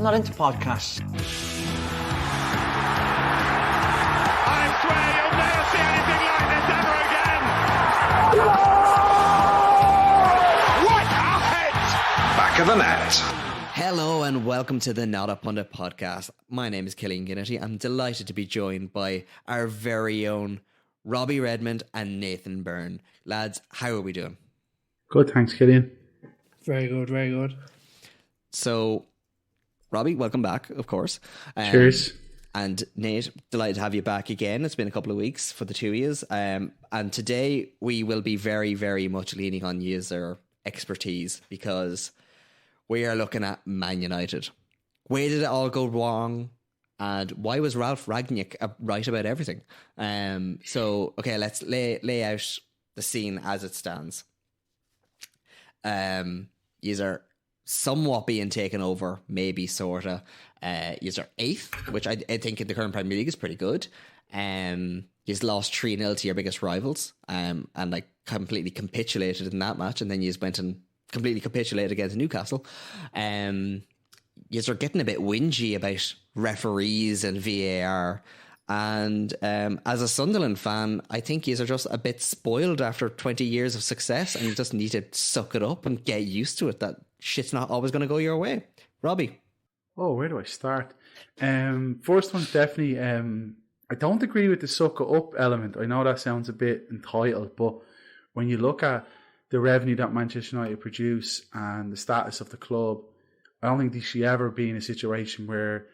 I'm not into podcasts. I swear you'll never see anything like this ever again. What a hit! Back of the net. Hello and welcome to the Not a Pundit podcast. My name is Killian Ginnity. I'm delighted to be joined by our very own Robbie Redmond and Nathan Byrne. Lads, how are we doing? Good, thanks, Killian. Very good, very good. So, Robbie, welcome back, of course. Cheers. And Nate, delighted to have you back again. It's been a couple of weeks for the two of yous. And today we will be very, very much leaning on user expertise because we are looking at Man United. Where did it all go wrong? And why was Ralph Rangnick right about everything? Okay, let's lay out the scene as it stands. Yous are somewhat being taken over, maybe sorta. Yous are 8th, which I think in the current Premier League is pretty good. Yous lost 3-0 to your biggest rivals, and like completely capitulated in that match, and then yous went and completely capitulated against Newcastle. Yous are getting a bit whingy about referees and VAR. And as a Sunderland fan, I think yous are just a bit spoiled after 20 years of success, and you just need to suck it up and get used to it, that shit's not always going to go your way. Robbie? Oh, where do I start? First one's definitely, I don't agree with the suck it up element. I know that sounds a bit entitled, but when you look at the revenue that Manchester United produce and the status of the club, I don't think they should ever be in a situation where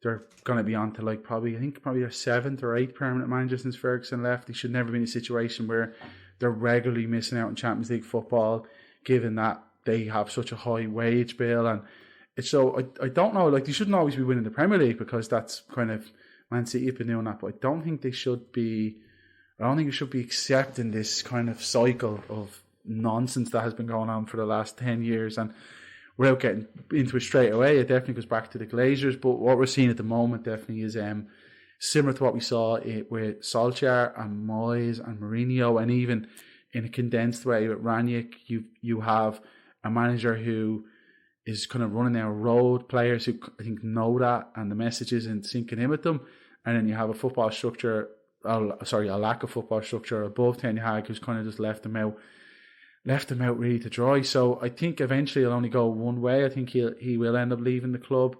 they're going to be on to probably their 7th or 8th permanent manager since Ferguson left. They should never be in a situation where they're regularly missing out on Champions League football, given that they have such a high wage bill. And it's so, I don't know, they shouldn't always be winning the Premier League because that's kind of Man City have been doing that. But I don't think they should be accepting this kind of cycle of nonsense that has been going on for the last 10 years. And without getting into it straight away, it definitely goes back to the Glazers. But what we're seeing at the moment definitely is similar to what we saw with Solskjaer and Moyes and Mourinho, and even in a condensed way with Rangnick. You have a manager who is kind of running down road players who I think know that, and the message isn't sinking in with them. And then you have a football structure, a lack of football structure above Ten Hag, who's kind of just left them out really to dry. So I think eventually it'll only go one way. I think he will end up leaving the club,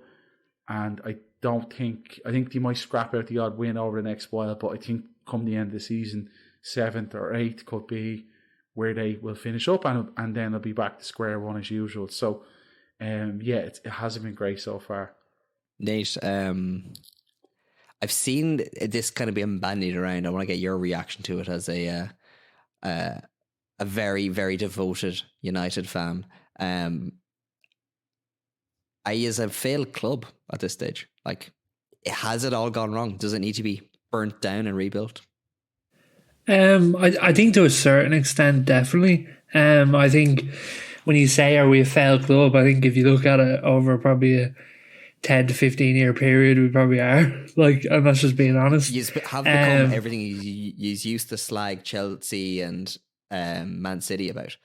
and I think they might scrap out the odd win over the next while, but I think come the end of the season, 7th or 8th could be where they will finish up, and then they'll be back to square one as usual. So it hasn't been great so far. Nate, I've seen this kind of being bandied around. I want to get your reaction to it as a very, very devoted United fan. Is a failed club at this stage? Has it all gone wrong? Does it need to be burnt down and rebuilt? I think to a certain extent, definitely. I think when you say, are we a failed club, I think if you look at it over probably a 10 to 15 year period, we probably are. I'm not just being honest. You have become everything you used to slag Chelsea and Man City about.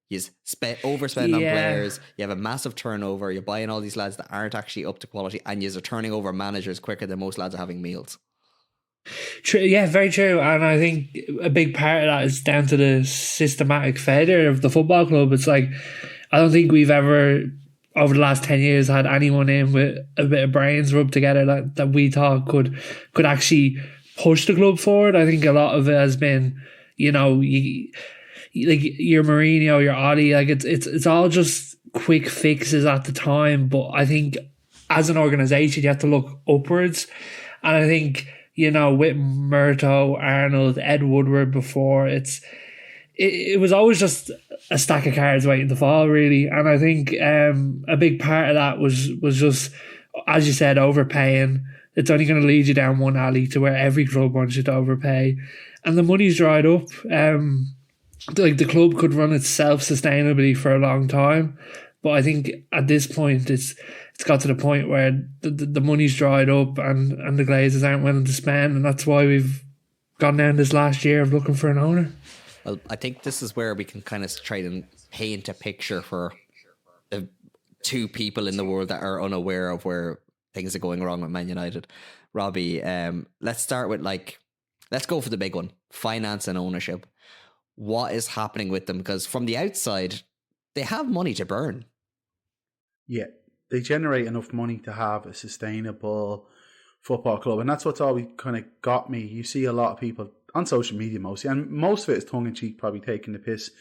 You overspend on players, you have a massive turnover, you're buying all these lads that aren't actually up to quality, and you're turning over managers quicker than most lads are having meals. True, yeah, very true. And I think a big part of that is down to the systematic failure of the football club. It's I don't think we've ever, over the last 10 years, had anyone in with a bit of brains rubbed together that we thought could actually push the club forward. I think a lot of it has been, your Mourinho, your Oli, it's all just quick fixes at the time. But I think as an organisation, you have to look upwards. And I think, with Murto, Arnold, Ed Woodward before, it was always just a stack of cards waiting to fall, really. And I think a big part of that was just, as you said, overpaying. It's only going to lead you down one alley to where every club wants you to overpay. And the money's dried up. The club could run itself sustainably for a long time. But I think at this point, it's got to the point where the money's dried up and the Glazers aren't willing to spend. And that's why we've gone down this last year of looking for an owner. Well, I think this is where we can kind of try and paint a picture for two people in the world that are unaware of where things are going wrong with Man United. Robbie, let's start with let's go for the big one: finance and ownership. What is happening with them? Because from the outside, they have money to burn. Yeah, they generate enough money to have a sustainable football club, and that's what's always kind of got me. You see a lot of people on social media mostly, and most of it is tongue-in-cheek, probably taking the piss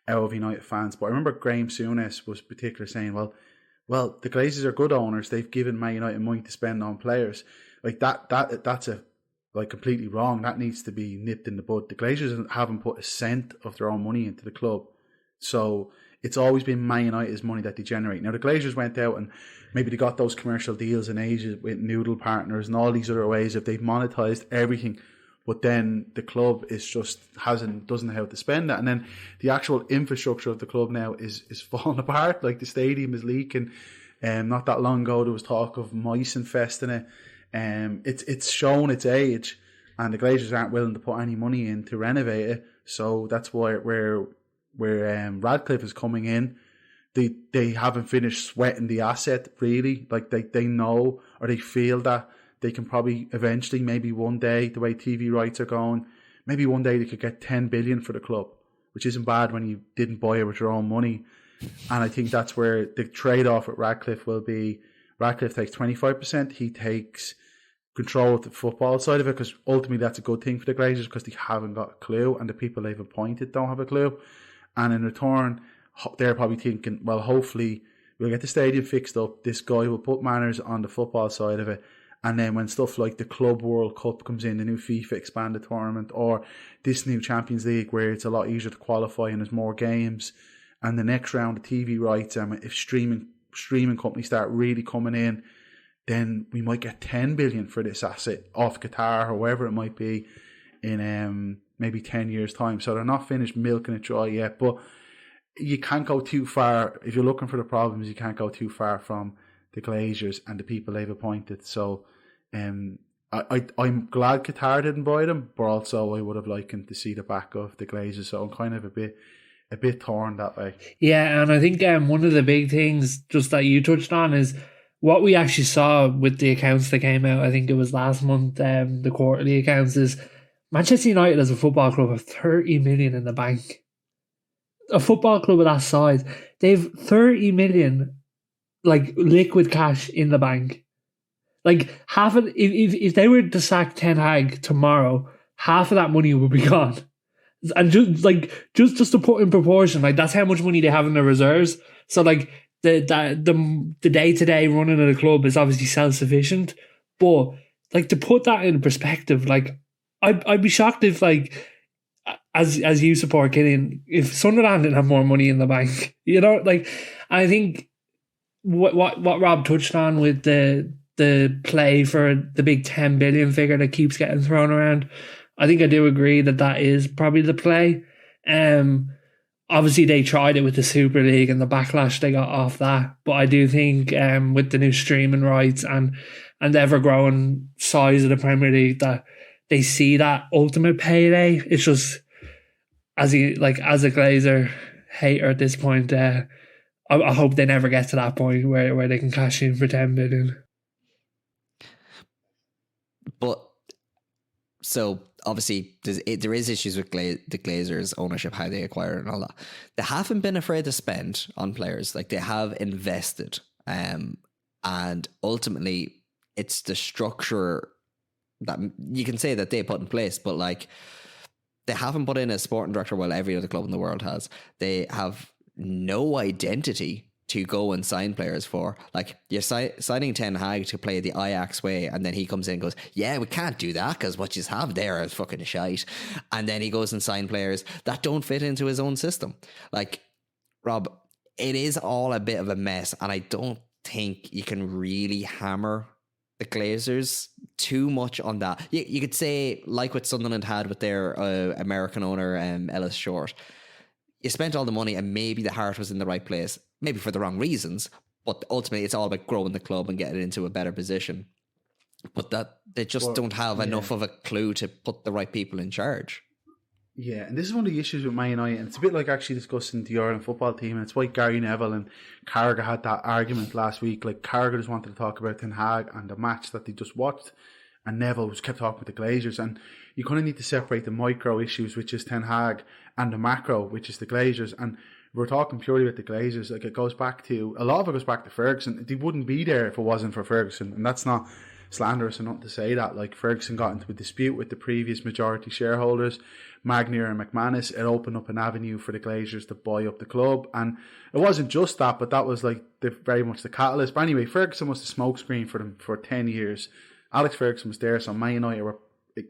out of United fans. But I remember Graham Souness was particular saying, well, the Glazers are good owners. They've given Man United money to spend on players. Like that's completely wrong. That needs to be nipped in the bud. The Glazers haven't put a cent of their own money into the club. So it's always been Man United's money that they generate. Now, the Glazers went out and maybe they got those commercial deals in Asia with noodle partners and all these other ways if they've monetized everything. But then the club is just doesn't know how to spend that. And then the actual infrastructure of the club now is falling apart. Like the stadium is leaking. Not that long ago, there was talk of mice infesting it. It's shown its age, and the Glazers aren't willing to put any money in to renovate it. So that's why where Radcliffe is coming in. They haven't finished sweating the asset really. Like they know, or they feel that they can probably eventually, maybe one day, the way TV rights are going, maybe one day they could get 10 billion for the club, which isn't bad when you didn't buy it with your own money. And I think that's where the trade-off at Radcliffe will be. Radcliffe takes 25%. He takes control of the football side of it, because ultimately that's a good thing for the Glazers, because they haven't got a clue, and the people they've appointed don't have a clue. And in return, they're probably thinking, well, hopefully we'll get the stadium fixed up. This guy will put manners on the football side of it. And then when stuff like the Club World Cup comes in, the new FIFA expanded tournament, or this new Champions League where it's a lot easier to qualify and there's more games, and the next round of TV rights, if streaming companies start really coming in, then we might get 10 billion for this asset off Qatar or wherever it might be in maybe 10 years' time. So they're not finished milking it dry yet, but you can't go too far. If you're looking for the problems, you can't go too far from the Glazers and the people they've appointed. So I'm glad Qatar didn't buy them, but also I would have liked to see the back of the Glazers. So I'm kind of a bit torn that way. Yeah, and I think one of the big things just that you touched on is what we actually saw with the accounts that came out. I think it was last month, the quarterly accounts, is Manchester United as a football club have 30 million in the bank. A football club of that size, they've 30 million liquid cash in the bank. Like half of if they were to sack Ten Hag tomorrow, half of that money would be gone. And just to put in proportion, that's how much money they have in their reserves. So the day-to-day running of the club is obviously self-sufficient, but to put that in perspective, I'd be shocked if as you support Killian, if Sunderland didn't have more money in the bank. I think what Rob touched on with the play for the big 10 billion figure that keeps getting thrown around, I think I do agree that is probably the play. Obviously they tried it with the Super League and the backlash they got off that, but I do think with the new streaming rights and the ever-growing size of the Premier League, that they see that ultimate payday. It's just, as a Glazer hater at this point, I hope they never get to that point where they can cash in for 10 billion. But so obviously there is issues with the Glazers' ownership, how they acquire and all that. They haven't been afraid to spend on players. They have invested, and ultimately it's the structure that you can say that they put in place, but they haven't put in a sporting director while every other club in the world has. They have no identity to go and sign players for. You're signing Ten Hag to play the Ajax way, and then he comes in and goes, yeah, we can't do that because what you have there is fucking shite. And then he goes and sign players that don't fit into his own system. Rob, it is all a bit of a mess, and I don't think you can really hammer the Glazers too much on that. You could say, like what Sunderland had with their American owner, Ellis Short. You spent all the money and maybe the heart was in the right place, maybe for the wrong reasons, but ultimately it's all about growing the club and getting it into a better position. But that they just don't have enough of a clue to put the right people in charge. Yeah, and this is one of the issues with Man United, and it's a bit like actually discussing the Ireland football team, and it's why Gary Neville and Carragher had that argument last week. Like, Carragher just wanted to talk about Ten Hag and the match that they just watched, and Neville was kept talking about the Glazers, and you kind of need to separate the micro issues, which is Ten Hag, and the macro, which is the Glazers. And if we're talking purely about the Glazers, like, it goes back to, a lot of it goes back to Ferguson. They wouldn't be there if it wasn't for Ferguson, and that's not slanderous or nothing to say that. Like, Ferguson got into a dispute with the previous majority shareholders, Magnier and McManus. It opened up an avenue for the Glazers to buy up the club, and it wasn't just that, but that was like very much the catalyst. But anyway, Ferguson was the smokescreen for them for 10 years. Alex Ferguson was there, so Man United were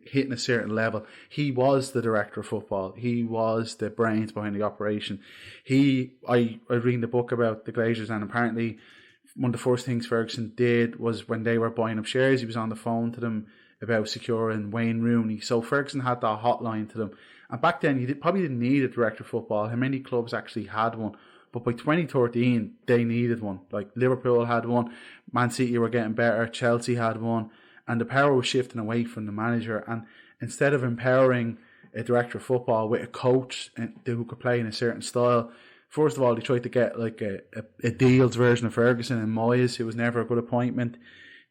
hitting a certain level. He was the director of football. He was the brains behind the operation. I read the book about the Glazers, and apparently one of the first things Ferguson did was when they were buying up shares, he was on the phone to them about securing Wayne Rooney. So Ferguson had that hotline to them. And back then, you probably didn't need a director of football. How many clubs actually had one? But by 2013, they needed one. Like, Liverpool had one, Man City were getting better, Chelsea had one, and the power was shifting away from the manager. And instead of empowering a director of football with a coach who could play in a certain style, first of all, they tried to get like a Deals version of Ferguson and Moyes, who was never a good appointment.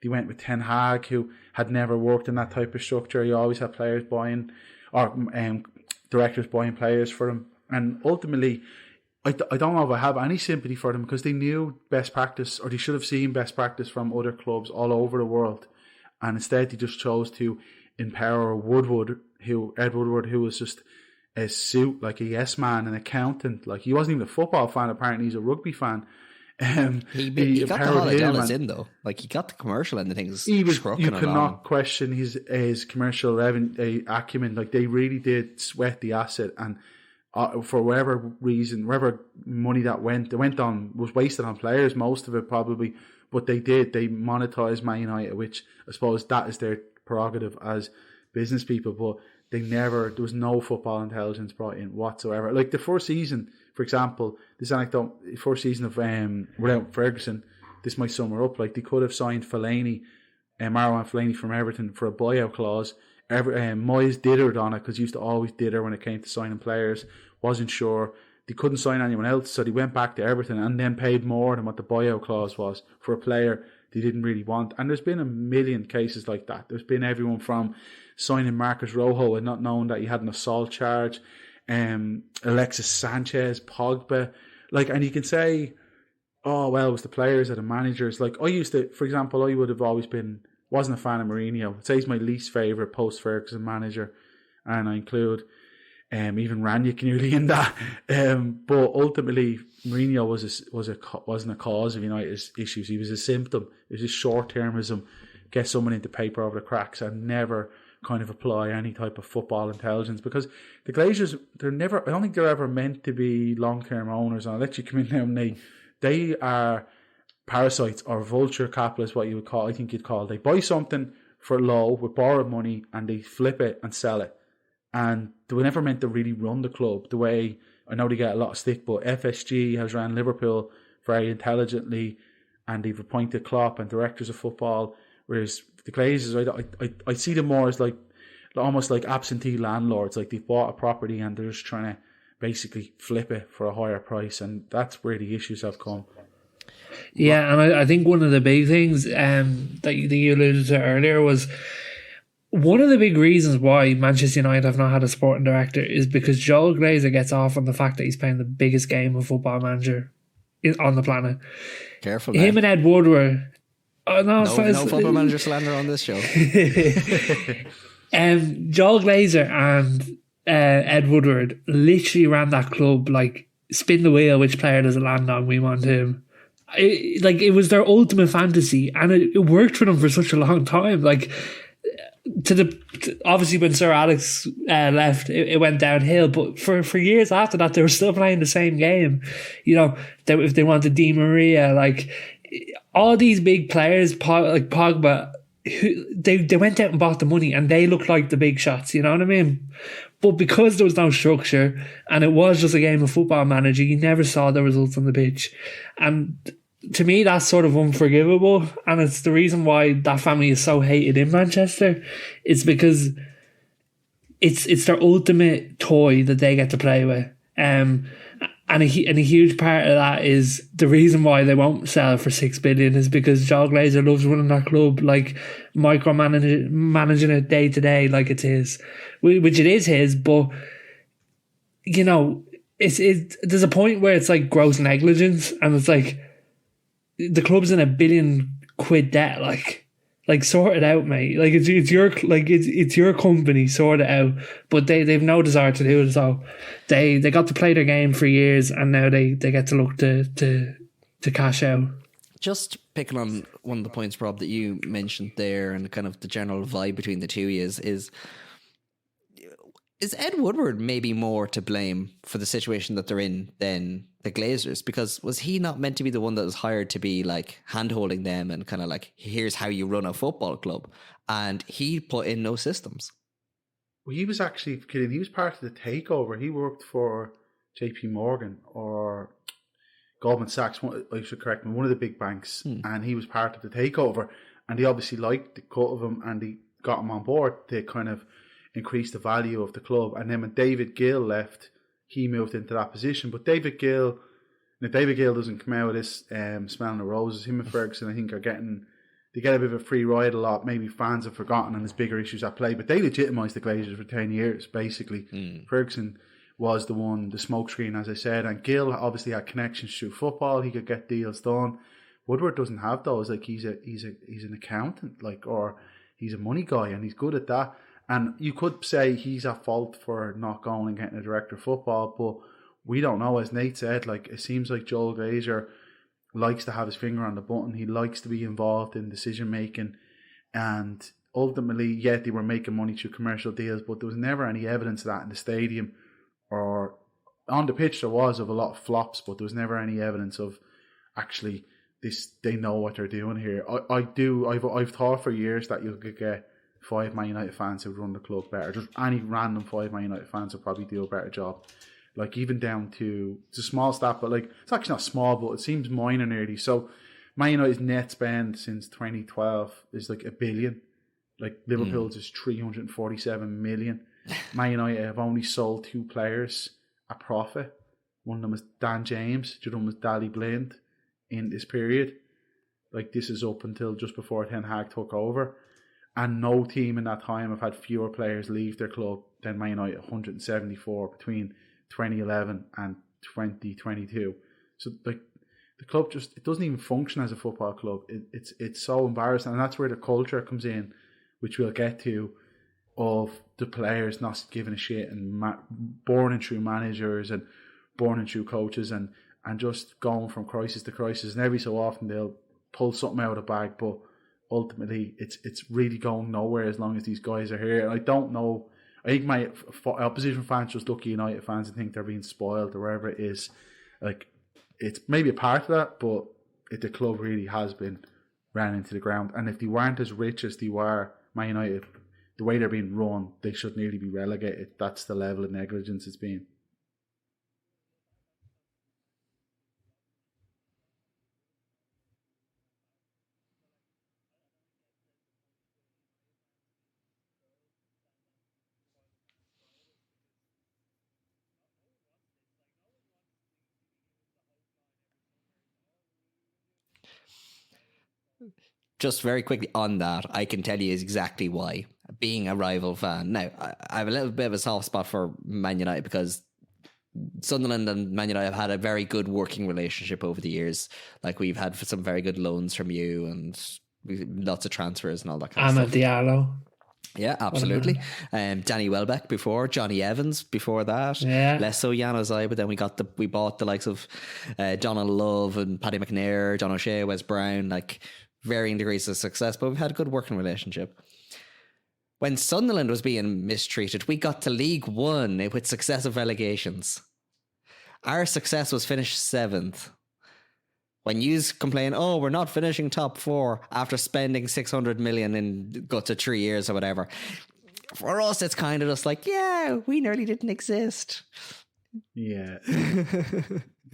They went with Ten Hag, who had never worked in that type of structure. He always had players buying, or directors buying players for him. And ultimately, I don't know if I have any sympathy for them, because they knew best practice, or they should have seen best practice from other clubs all over the world. And instead, they just chose to empower Ed Woodward, who was just a suit, like a yes man, an accountant. Like, he wasn't even a football fan, apparently he's a rugby fan. He got the Holiday in though. Like, he got the commercial and the things. You cannot question his commercial acumen. Like, they really did sweat the asset, and for whatever reason, whatever money that went on was wasted on players. Most of it probably, but they monetized Man United, which I suppose that is their prerogative as business people. But there was no football intelligence brought in whatsoever. Like, the first season, for example, this anecdote, first season of without Ferguson, this might sum her up. Like, they could have signed Fellaini, Marwan Fellaini from Everton for a buyout clause. Moyes dithered on it, because he used to always dither when it came to signing players. Wasn't sure. They couldn't sign anyone else, so they went back to Everton and then paid more than what the buyout clause was for a player they didn't really want. And there's been a million cases like that. There's been everyone from signing Marcus Rojo and not knowing that he had an assault charge, Alexis Sanchez, Pogba, like, and you can say, oh well, it was the players or the managers. Like, for example, I would have always wasn't a fan of Mourinho. I'd say he's my least favourite post-Ferguson manager, and I include even Ranić nearly in that. But ultimately, Mourinho wasn't a cause of United's issues. He was a symptom. It was just short-termism, get someone into paper over the cracks, and never kind of apply any type of football intelligence. Because the Glazers, I don't think they're ever meant to be long-term owners. And I'll let you come in now, Nate. They are parasites, or vulture capitalists, what you would call, I think you'd call. They buy something for low with borrowed money, and they flip it and sell it. And they were never meant to really run the club the way, I know they get a lot of stick, but FSG has ran Liverpool very intelligently, and they've appointed Klopp and directors of football, whereas the Glazers, I see them more as like almost like absentee landlords. Like, they've bought a property and they're just trying to basically flip it for a higher price, and that's where the issues have come. Yeah, and I think one of the big things that you alluded to earlier was, one of the big reasons why Manchester United have not had a sporting director is because Joel Glazer gets off on the fact that he's playing the biggest game of Football Manager on the planet. Careful, him and Ed Woodward. No Football Manager slander on this show. Joel Glazer and Ed Woodward literally ran that club like, spin the wheel, which player does it land on, we want him. It was their ultimate fantasy, and it worked for them for such a long time. Like, obviously when Sir Alex left, it went downhill, but for years after that, they were still playing the same game. You know, if they wanted Di Maria, like, all these big players, like Pogba, they went out and bought the money, and they looked like the big shots, you know what I mean? But because there was no structure, and it was just a game of Football Manager, you never saw the results on the pitch. And to me, that's sort of unforgivable, and it's the reason why that family is so hated in Manchester. It's because it's their ultimate toy that they get to play with. And a huge part of that is the reason why they won't sell for $6 billion is because Joe Glazer loves running that club, like managing it day to day, like it's his, which it is his. But you know, there's a point where it's like gross negligence, and it's like the club's in $1 billion debt, like sort it out, mate. Like it's your company, sort it out. But they've no desire to do it. So they got to play their game for years, and now they get to look to cash out. Just picking on one of the points, Rob, that you mentioned there, and kind of the general vibe between the two is Ed Woodward maybe more to blame for the situation that they're in than the Glazers? Because was he not meant to be the one that was hired to be like hand-holding them and kind of like, here's how you run a football club? And he put in no systems. Well, he was actually kidding. He was part of the takeover. He worked for JP Morgan or Goldman Sachs, I should correct me, one of the big banks. And he was part of the takeover. And he obviously liked the cut of him, and he got him on board to kind of increase the value of the club. And then when David Gill left, he moved into that position. But David Gill doesn't come out of this smelling the roses. Him and Ferguson, I think, they get a bit of a free ride a lot. Maybe fans have forgotten, and there's bigger issues at play. But they legitimised the Glazers for 10 years, basically. Ferguson was the smokescreen, as I said. And Gill obviously had connections through football. He could get deals done. Woodward doesn't have those. Like, he's an accountant, like, or he's a money guy, and he's good at that. And you could say he's at fault for not going and getting a director of football, but we don't know. As Nate said, like, it seems like Joel Glazer likes to have his finger on the button. He likes to be involved in decision making, and ultimately, they were making money through commercial deals, but there was never any evidence of that in the stadium or on the pitch. There was of a lot of flops, but there was never any evidence of actually this. They know what they're doing here. I've thought for years that you could get 5 Man United fans who run the club better. Just any random 5 Man United fans will probably do a better job. Like, even down to, it's a small stat, but like, it's actually not small, but it seems minor nearly. So Man United's net spend since 2012 is like $1 billion. Like, Liverpool's is 347 million. Man United have only sold 2 players at profit. One of them is Dan James, the other one was Daley Blind in this period. Like, this is up until just before Ten Hag took over. And no team in that time have had fewer players leave their club than Man United, 174 between 2011 and 2022. So, like, the club just, it doesn't even function as a football club. It's so embarrassing. And that's where the culture comes in, which we'll get to, of the players not giving a shit and burning through managers and burning through coaches and just going from crisis to crisis. And every so often they'll pull something out of the bag, but ultimately it's really going nowhere as long as these guys are here. And I don't know, I think my opposition fans just look at United fans and think they're being spoiled or wherever it is. Like, it's maybe a part of that, but the club really has been ran into the ground. And if they weren't as rich as they were, Man United, the way they're being run, they should nearly be relegated. That's the level of negligence it's been. Just very quickly on that, I can tell you exactly why. Being a rival fan. Now, I have a little bit of a soft spot for Man United because Sunderland and Man United have had a very good working relationship over the years. Like, we've had some very good loans from you and lots of transfers and all that kind of stuff. Diallo. Yeah, absolutely. Danny Welbeck before, Johnny Evans before that. Yeah. Less so Januzaj, but then we bought the likes of Donald Love and Paddy McNair, John O'Shea, Wes Brown, like varying degrees of success, but we've had a good working relationship. When Sunderland was being mistreated, we got to League One with successive relegations. Our success was finished 7th. When you complain, oh, we're not finishing top 4 after spending 600 million in go to 3 years or whatever. For us, it's kind of just like, yeah, we nearly didn't exist. Yeah.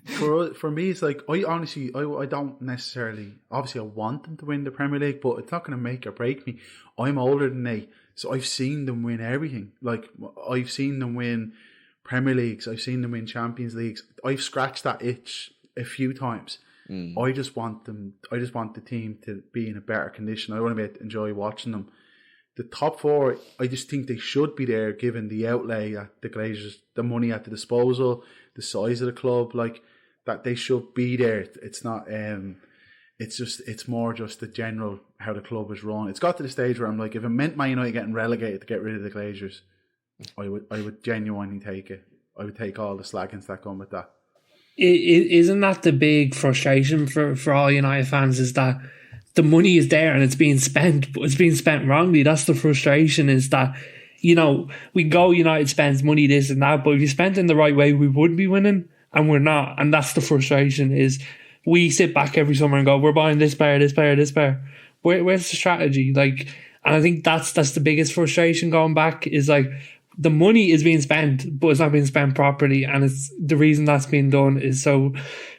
for me, it's like I honestly I don't necessarily, obviously I want them to win the Premier League, but it's not going to make or break me. I'm older than they, so I've seen them win everything. Like I've seen them win Premier Leagues, I've seen them win Champions Leagues. I've scratched that itch a few times. I just want them. I just want the team to be in a better condition. I want to be able to enjoy watching them. The top four, I just think they should be there, given the outlay at the Glazers, the money at the disposal, the size of the club. Like that, they should be there. It's not. It's more just the general how the club is run. It's got to the stage where I'm like, if it meant Man United getting relegated to get rid of the Glazers, I would genuinely take it. I would take all the slaggings that come with that. Isn't that the big frustration for all United fans, is that the money is there and it's being spent, but it's being spent wrongly? That's the frustration, is that, you know, we go, United spends money this and that, but if you spent in the right way, we would be winning, and we're not. And that's the frustration, is we sit back every summer and go, we're buying this player, this player, this player. Where's the strategy? Like, and I think that's the biggest frustration going back, is like, the money is being spent, but it's not being spent properly. And it's the reason that's being done is so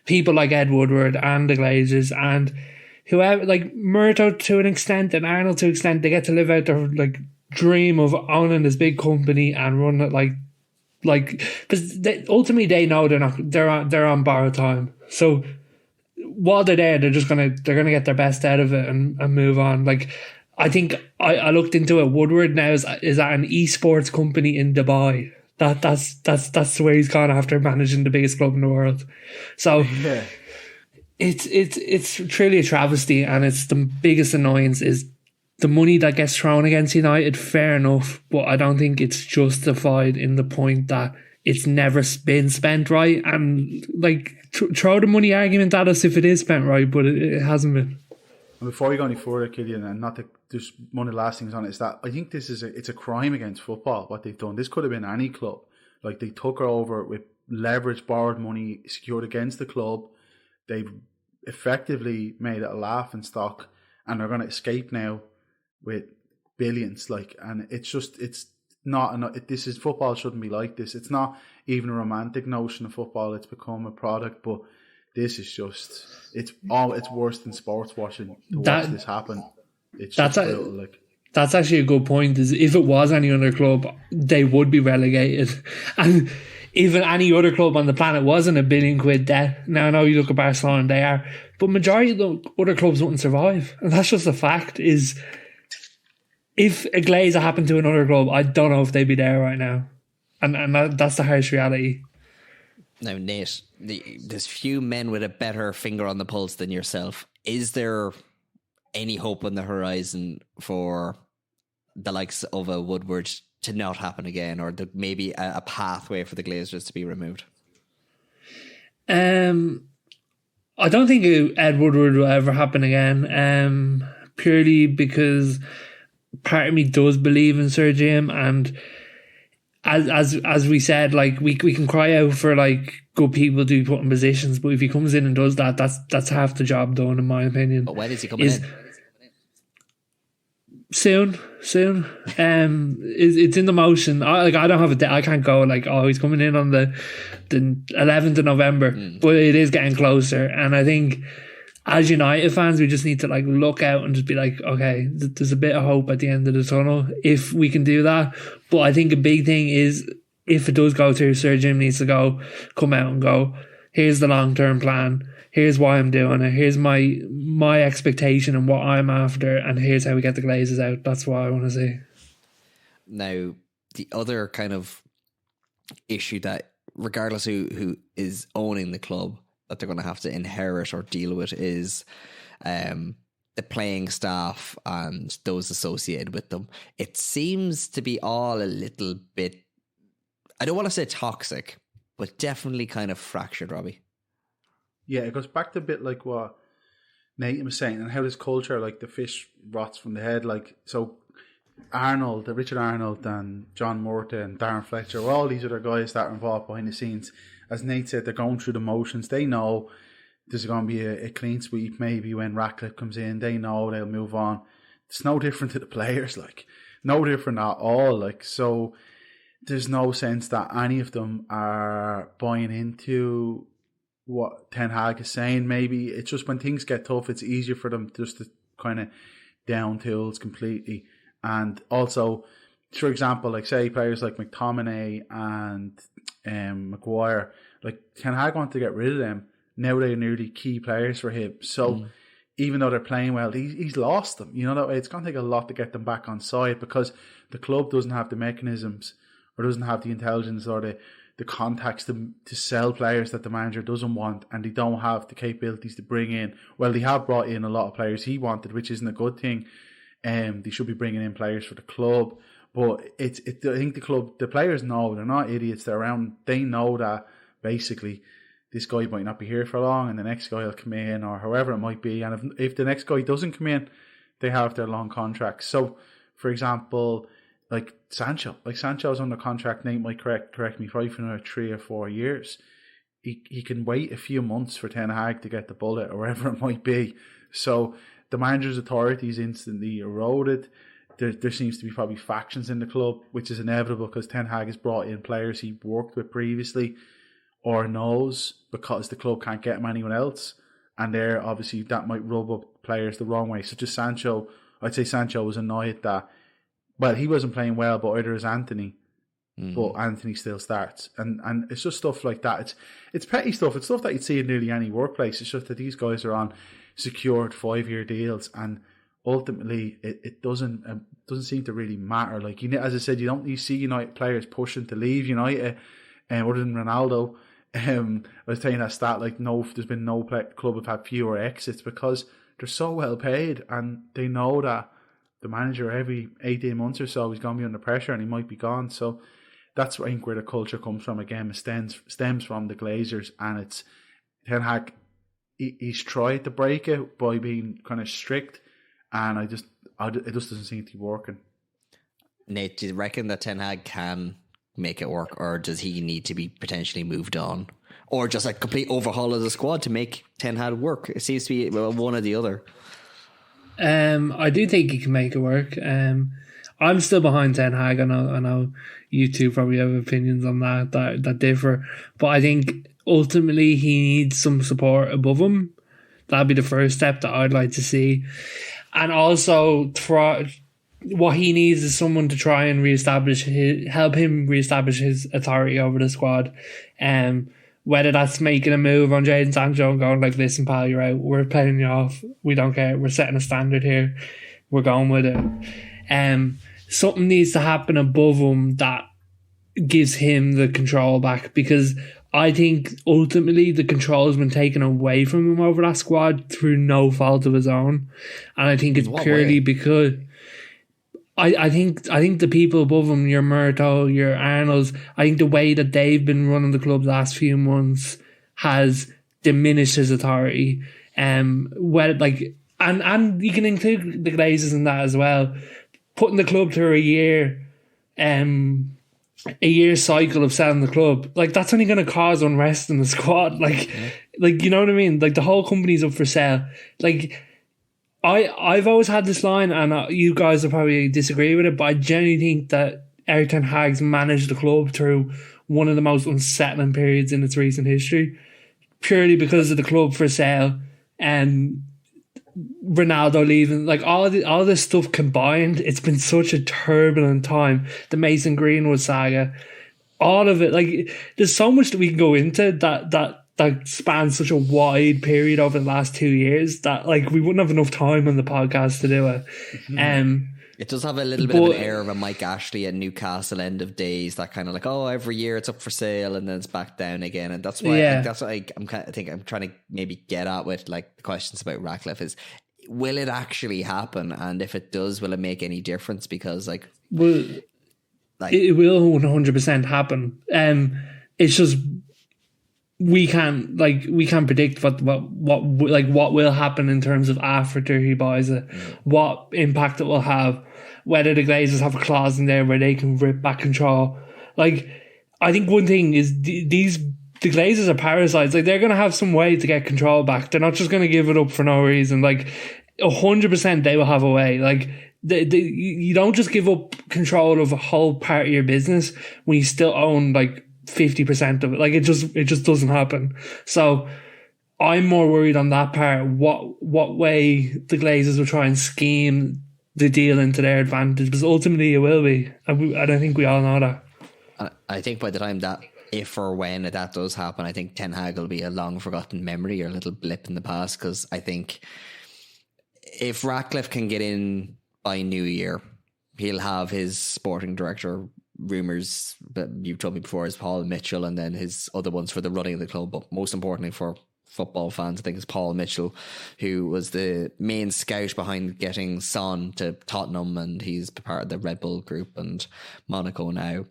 people like Ed Woodward and the Glazers and whoever, like Murto to an extent and Arnold to an extent, they get to live out their like dream of owning this big company and run it like because ultimately they know they're on borrowed time. So while they're there, they're gonna get their best out of it and move on. Like, I think I looked into it. Woodward now is at an esports company in Dubai. That's the way he's gone after managing the biggest club in the world. So Yeah. it's truly a travesty, and it's the biggest annoyance is the money that gets thrown against United. Fair enough, but I don't think it's justified in the point that it's never been spent right. And like throw the money argument at us if it is spent right, but it hasn't been. And before you go any further, Killian, and not to just one of the last things on it, is that I think this is it's a crime against football, what they've done. This could have been any club. Like, they took her over with leverage, borrowed money, secured against the club. They've effectively made it a laughing stock, and they're going to escape now with billions. Like, and it's just, it's not, this is, football shouldn't be like this. It's not even a romantic notion of football. It's become a product, but this is just, it's worse than sports watching to watch this happen. It's just brutal, like. That's actually a good point. Is if it was any other club, they would be relegated. And even any other club on the planet wasn't £1 billion debt. Now I know you look at Barcelona and they are, but majority of the other clubs wouldn't survive. And that's just a fact. Is if a Glazer happened to another club, I don't know if they'd be there right now. And that's the harsh reality. Now, Nate, there's few men with a better finger on the pulse than yourself. Is there any hope on the horizon for the likes of a Woodward to not happen again, or maybe a pathway for the Glazers to be removed? I don't think Ed Woodward will ever happen again, purely because part of me does believe in Sir Jim, and as we said, like we can cry out for like good people to be put in positions, but if he comes in and does that, that's half the job done, in my opinion. But when is he coming in? Soon. It's in the motion. I don't have I can't go like, oh, he's coming in on the 11th of November, but it is getting closer. And I think as United fans, we just need to like look out and just be like, okay, there's a bit of hope at the end of the tunnel if we can do that. But I think a big thing is, if it does go through, Sir Jim needs to come out and go, here's the long-term plan. Here's why I'm doing it. Here's my expectation and what I'm after, and here's how we get the Glazers out. That's what I want to see. Now, the other kind of issue that, regardless who is owning the club, that they're going to have to inherit or deal with is the playing staff and those associated with them. It seems to be all a little bit, I don't want to say toxic, but definitely kind of fractured, Robbie. Yeah, it goes back to a bit like what Nathan was saying, and how this culture, like the fish rots from the head. Like, so Richard Arnold and John Murta and Darren Fletcher, all these other guys that are involved behind the scenes. As Nate said, they're going through the motions. They know there's going to be a clean sweep maybe when Ratcliffe comes in. They know they'll move on. It's no different to the players, like, no different at all. Like, so there's no sense that any of them are buying into what Ten Hag is saying. Maybe it's just when things get tough, it's easier for them just to kind of down tools completely. And also, for example, like say players like McTominay and Maguire, like Ten Hag wanted to get rid of them. Now they're nearly key players for him. So even though they're playing well, he's lost them. You know that way. It's going to take a lot to get them back on side because the club doesn't have the mechanisms or doesn't have the intelligence or the contacts to sell players that the manager doesn't want, and they don't have the capabilities to bring in. Well, they have brought in a lot of players he wanted, which isn't a good thing. They should be bringing in players for the club, but I think the players know, they're not idiots. They're around. They know that basically this guy might not be here for long, and the next guy will come in, or however it might be. And if the next guy doesn't come in, they have their long contracts. So, for example, like Sancho's under contract. Nate might correct me, probably for another 3 or 4 years. He can wait a few months for Ten Hag to get the bullet, or whatever it might be. So the manager's authority is instantly eroded. There seems to be probably factions in the club, which is inevitable because Ten Hag has brought in players he worked with previously or knows because the club can't get him anyone else. And there, obviously, that might rub up players the wrong way. Such as Sancho, I'd say Sancho was annoyed that, well, he wasn't playing well, but either is Anthony. But Anthony still starts. And it's just stuff like that. It's petty stuff. It's stuff that you'd see in nearly any workplace. It's just that these guys are on secured 5-year deals, and ultimately it doesn't seem to really matter. Like, as I said, you see United players pushing to leave United, other than Ronaldo. I was saying that stat, like, there's been no club have had fewer exits because they're so well paid, and they know that the manager every 18 months or so is going to be under pressure and he might be gone. So that's, I think, where the culture comes from. Again, it stems from the Glazers, and it's Ten Hag. He's tried to break it by being kind of strict, and it just doesn't seem to be working. Nate, do you reckon that Ten Hag can make it work, or does he need to be potentially moved on, or just a complete overhaul of the squad to make Ten Hag work? It seems to be one or the other. I do think he can make it work. I'm still behind Ten Hag. I know you two probably have opinions on that differ, but I think ultimately he needs some support above him. That'd be the first step that I'd like to see, and also what he needs is someone to try and help him reestablish his authority over the squad. Whether that's making a move on Jadon Sancho and going like, listen, pal, you're out. We're playing you off. We don't care. We're setting a standard here. We're going with it. Something needs to happen above him that gives him the control back, because I think ultimately the control has been taken away from him over that squad through no fault of his own. And I think it's purely because I think the people above him, your Murto, your Arnolds, I think the way that they've been running the club the last few months has diminished his authority. And you can include the Glazers in that as well. Putting the club through a year cycle of selling the club, like, that's only going to cause unrest in the squad. Like, you know what I mean? Like, the whole company's up for sale. Like, I've always had this line, and you guys will probably disagree with it, but I genuinely think that Erik ten Hag's managed the club through one of the most unsettling periods in its recent history, purely because of the club for sale and Ronaldo leaving. Like, all this stuff combined, it's been such a turbulent time. The Mason Greenwood saga, all of it. Like, there's so much that we can go into that spans such a wide period over the last 2 years that, like, we wouldn't have enough time on the podcast to do it. It does have a little bit of an air of a Mike Ashley at Newcastle end of days, that kind of like, oh, every year it's up for sale and then it's back down again. And that's why I'm trying to maybe get at with, like, the questions about Ratcliffe is, will it actually happen? And if it does, will it make any difference? Because it will 100% happen. It's just, we can't predict what will happen in terms of after he buys it, what impact it will have, whether the Glazers have a clause in there where they can rip back control. Like, I think one thing is the Glazers are parasites. Like, they're going to have some way to get control back. They're not just going to give it up for no reason. Like, 100% they will have a way. Like, you don't just give up control of a whole part of your business when you still own, like, 50% of it. Like it just doesn't happen. So I'm more worried on that part. What way the Glazers will try and scheme the deal into their advantage, because ultimately it will be. And I think we all know that. I think by the time that, if or when that does happen, I think Ten Hag will be a long forgotten memory or a little blip in the past, because I think if Ratcliffe can get in by New Year, he'll have his sporting director rumours that you told me before is Paul Mitchell, and then his other ones for the running of the club, but most importantly for football fans, I think, is Paul Mitchell, who was the main scout behind getting Son to Tottenham, and he's part of the Red Bull group and Monaco now.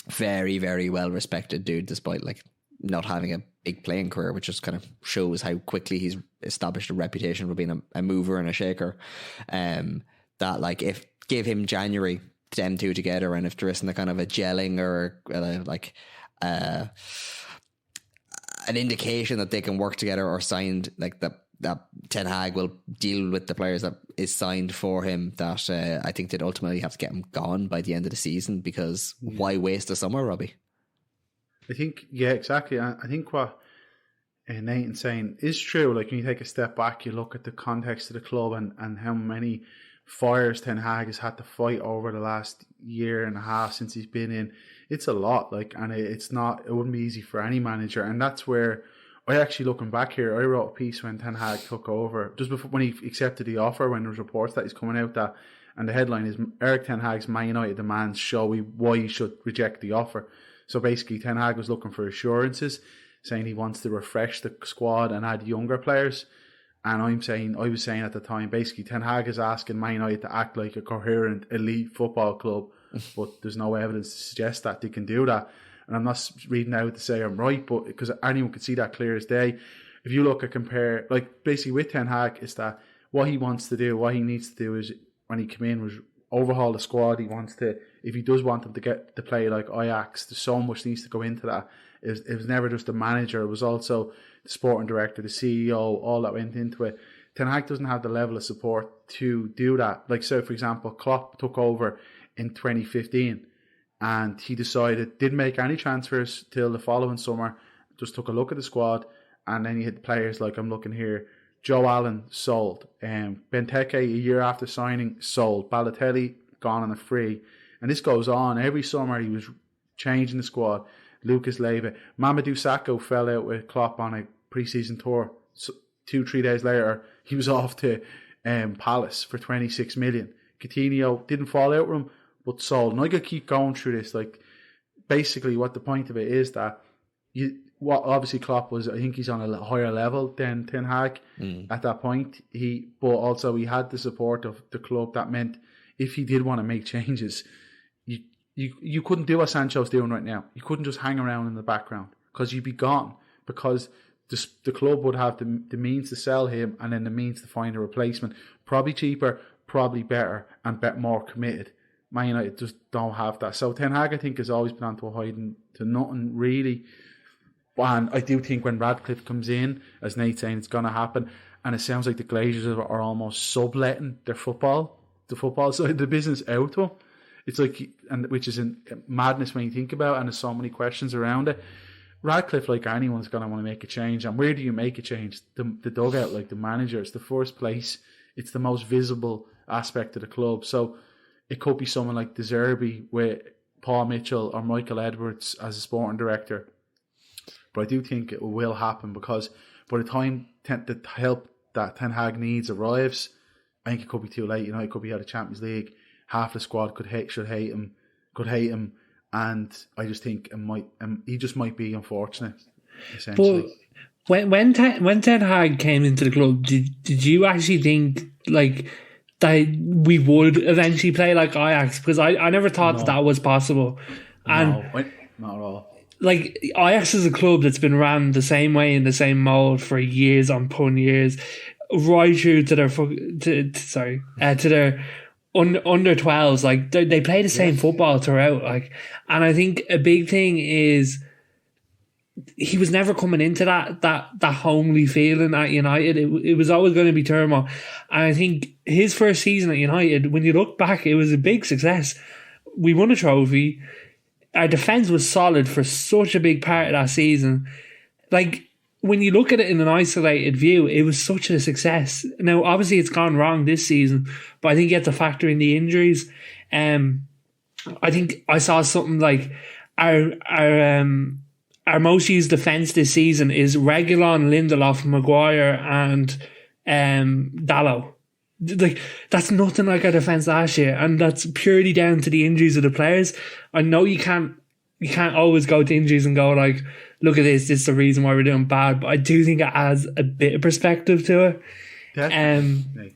Very, very well respected dude, despite like not having a big playing career, which just kind of shows how quickly he's established a reputation for being a mover and a shaker. That like if give him January, them two together, and if there isn't a kind of a gelling or an indication that they can work together or signed, like that Ten Hag will deal with the players that is signed for him, that I think they'd ultimately have to get him gone by the end of the season, because why waste the summer, Robbie? I think, yeah, exactly. I think what Nathan's saying is true. Like when you take a step back, you look at the context of the club and how many fires Ten Hag has had to fight over the last year and a half since he's been in. It's a lot, like, and it wouldn't be easy for any manager. And that's where I actually, looking back here, I wrote a piece when Ten Hag took over, just before when he accepted the offer, when there was reports that he's coming out that, and the headline is Eric Ten Hag's Man United demands show why he should reject the offer. So basically, Ten Hag was looking for assurances, saying he wants to refresh the squad and add younger players. And I was saying at the time, basically, Ten Hag is asking Man United to act like a coherent elite football club, but there's no evidence to suggest that they can do that. And I'm not reading out to say I'm right, but because anyone could see that clear as day. If you look at compare, like basically with Ten Hag, is that what he wants to do, what he needs to do is when he came in was overhaul the squad. He wants to, if he does want them to get to play like Ajax, there's so much needs to go into that. It was never just the manager, it was also the sporting director, the CEO, all that went into it. Ten Hag doesn't have the level of support to do that. Like, so for example, Klopp took over in 2015 and he decided, didn't make any transfers till the following summer, just took a look at the squad, and then he had players like, I'm looking here, Joe Allen sold, Benteke a year after signing sold, Balotelli gone on a free, and this goes on. Every summer he was changing the squad. Lucas Leiva, Mamadou Sakho fell out with Klopp on a pre-season tour. So 2-3 days later, he was off to Palace for 26 million. Coutinho didn't fall out with him, but sold. And I could keep going through this. Like, basically, what the point of it is that obviously Klopp was, I think he's on a higher level than Ten Hag at that point. But also he had the support of the club. That meant if he did want to make changes, you couldn't do what Sancho's doing right now. You couldn't just hang around in the background because you'd be gone, because the club would have the means to sell him and then the means to find a replacement. Probably cheaper, probably better, and more committed. Man United just don't have that. So Ten Hag, I think, has always been onto a hiding to nothing really. And I do think when Radcliffe comes in, as Nate's saying, it's going to happen. And it sounds like the Glazers are almost subletting the football side of the business out to him. It's like, and which is madness when you think about it, and there's so many questions around it. Radcliffe, like anyone's going to want to make a change. And where do you make a change? The dugout, like the manager, it's the first place. It's the most visible aspect of the club. So it could be someone like De Zerbi with Paul Mitchell or Michael Edwards as a sporting director. But I do think it will happen, because by the time the help that Ten Hag needs arrives, I think it could be too late. It could be out of Champions League. Half the squad should hate him, and I just think he just might be unfortunate, essentially. But when Ten Hag came into the club, did you actually think like that we would eventually play like Ajax? Because I never thought that was possible. And no, not at all. Like, Ajax is a club that's been ran the same way in the same mould for years upon years, right through to their under 12s. Like, they play the same football throughout. Like, and I think a big thing is he was never coming into that homely feeling at United. It was always going to be turmoil. And I think his first season at United, when you look back, it was a big success. We won a trophy. our defence was solid for such a big part of that season. Like, when you look at it in an isolated view, it was such a success. Now, obviously, it's gone wrong this season, but I think you have to factor in the injuries. I think I saw something like our most used defence this season is Reguilon, Lindelof, Maguire, and Dallo. Like, that's nothing like our defence last year, and that's purely down to the injuries of the players. I know you can't always go to injuries and go like, look at this is the reason why we're doing bad, but I do think it adds a bit of perspective to it. Definitely.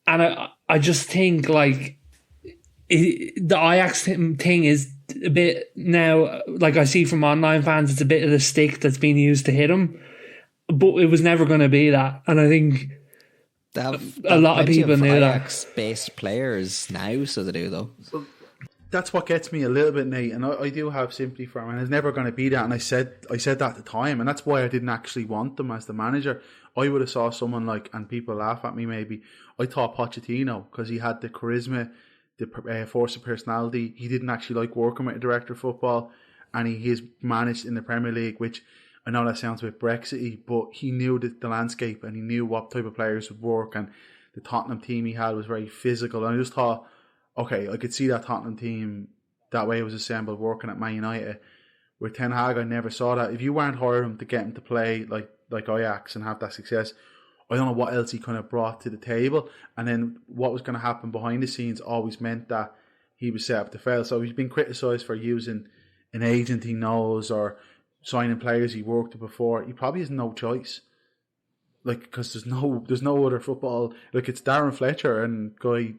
And I just think like the Ajax thing is a bit now, like I see from online fans, it's a bit of the stick that's being used to hit them, but it was never going to be that. And I think a lot of people knew that. Ajax-based players now, so they do though. Well, that's what gets me a little bit, Nate, and I do have sympathy for him, and it's never going to be that. And I said that at the time, and that's why I didn't actually want them as the manager. I would have saw someone like, and people laugh at me maybe, I thought Pochettino, because he had the charisma, the force of personality. He didn't actually like working with a director of football, and he is managed in the Premier League, which I know that sounds a bit Brexity, but he knew the landscape, and he knew what type of players would work, and the Tottenham team he had was very physical. And I just thought, okay, I could see that Tottenham team, that way it was assembled, working at Man United. With Ten Hag, I never saw that. If you weren't hiring him to get him to play like Ajax and have that success, I don't know what else he kind of brought to the table. And then what was going to happen behind the scenes always meant that he was set up to fail. So he's been criticised for using an agent he knows or signing players he worked with before. He probably has no choice. Like, because there's no other football. Like, it's Darren Fletcher and guy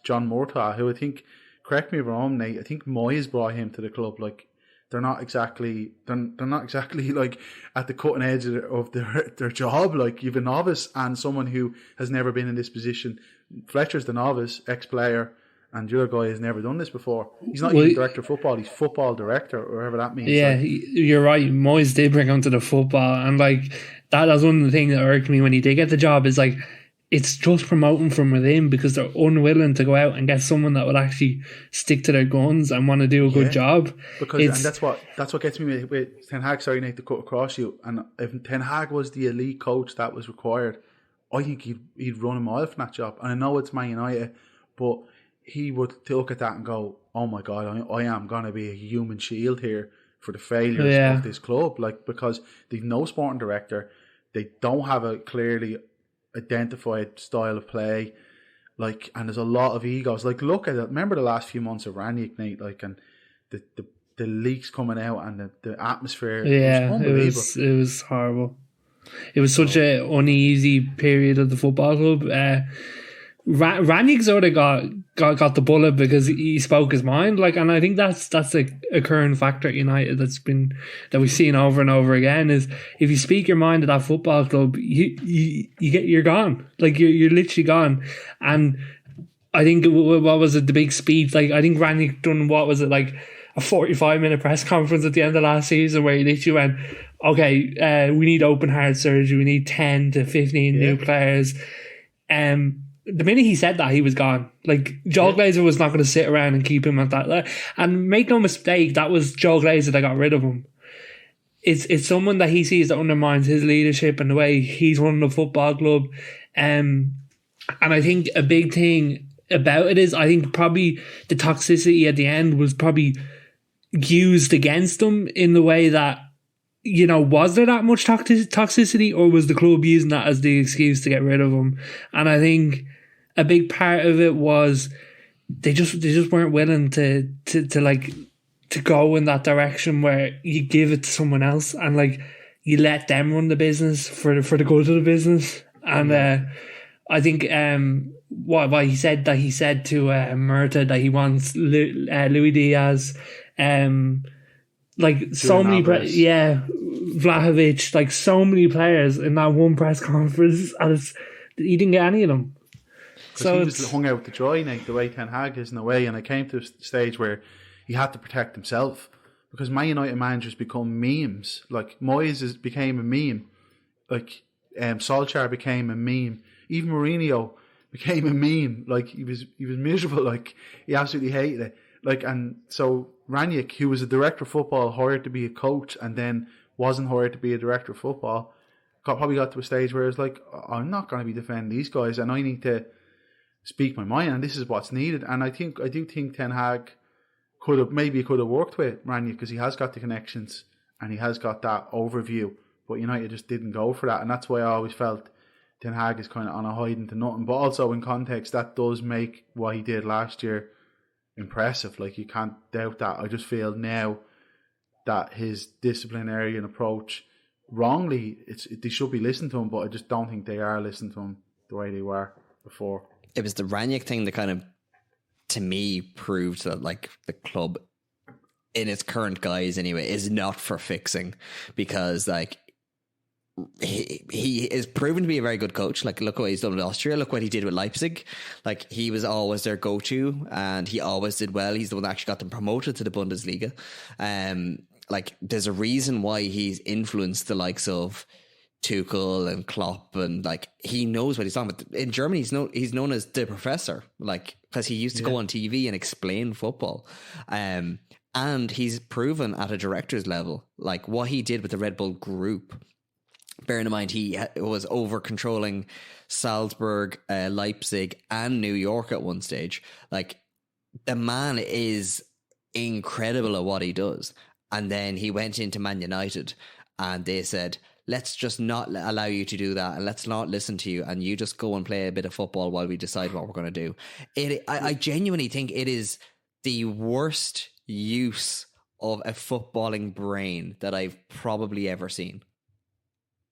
John Murtaugh, who I think, correct me if I'm wrong, Nate, I think Moyes brought him to the club. Like, they're not exactly like at the cutting edge of their job. Like, you've a novice and someone who has never been in this position. Fletcher's the novice, ex-player, and the other guy has never done this before. He's not even director of football, he's football director, or whatever that means. Yeah, like, you're right. Moyes did bring him to the football, and like that's one of the things that irked me when he did get the job, is like, it's just promoting from within, because they're unwilling to go out and get someone that would actually stick to their guns and want to do a good job. Because and that's what gets me with Ten Hag. Sorry, Nate, to cut across you. And if Ten Hag was the elite coach that was required, I think he'd run him off from that job. And I know it's Man United, but he would look at that and go, "Oh my God, I am going to be a human shield here for the failures of this club." Like, because they've no sporting director, they don't have a clearly identified style of play, like, and there's a lot of egos. Like, look at it. Remember the last few months of Ranić, Nate, like, and the leaks coming out and the atmosphere. Yeah, it was unbelievable. It was horrible. It was such an uneasy period of the football club. Ranić sort of got the bullet because he spoke his mind, like, and I think that's a current factor at United that we've seen over and over again, is if you speak your mind at that football club, you're gone, like you're literally gone. And I think what was it, the big speech? Like, I think Ranić done, what was it, like a 45-minute press conference at the end of last season where he literally went, okay, we need open heart surgery, we need 10 to 15 new players. The minute he said that, he was gone. Like, Joe Glazer was not going to sit around and keep him at that. And make no mistake, that was Joe Glazer that got rid of him. It's someone that he sees that undermines his leadership and the way he's running the football club. And I think a big thing about it is, I think probably the toxicity at the end was probably used against him in the way that, you know, was there that much toxicity, or was the club using that as the excuse to get rid of him? And I think a big part of it was they just weren't willing to go in that direction where you give it to someone else and like you let them run the business for the good of the business. And I think what he said to Murta that he wants Luis Diaz, like so many, Vlahovic, like so many players in that one press conference, and he didn't get any of them. So he was hung out with the joy, Nate, the way Ten Hag is in a way, and it came to a stage where he had to protect himself, because Man United managers become memes. Like, Moyes became a meme, like Solskjaer became a meme, even Mourinho became a meme. Like, he was miserable, like he absolutely hated it. And so Ranić, who was a director of football, hired to be a coach, and then wasn't hired to be a director of football, probably got to a stage where it's like, I'm not going to be defending these guys, and I need to speak my mind, and this is what's needed. And I do think Ten Hag could have worked with Ranić because he has got the connections and he has got that overview, but United just didn't go for that, and that's why I always felt Ten Hag is kind of on a hiding to nothing. But also in context, that does make what he did last year impressive. Like, you can't doubt that. I just feel now that his disciplinarian approach, wrongly, they should be listening to him, but I just don't think they are listening to him the way they were before. It was the Ranić thing that kind of, to me, proved that like the club in its current guise anyway is not for fixing, because like he is proven to be a very good coach. Like, look what he's done with Austria, look what he did with Leipzig. Like, he was always their go-to and he always did well. He's the one that actually got them promoted to the Bundesliga. Like, there's a reason why he's influenced the likes of Tuchel and Klopp, and like, he knows what he's on. But in Germany, he's known as the professor, like, because he used to go on TV and explain football. And he's proven at a director's level, like what he did with the Red Bull Group. Bearing in mind, he was over controlling Salzburg, Leipzig, and New York at one stage. Like, the man is incredible at what he does. And then he went into Man United and they said, let's just not allow you to do that, and let's not listen to you, and you just go and play a bit of football while we decide what we're going to do. I genuinely think it is the worst use of a footballing brain that I've probably ever seen.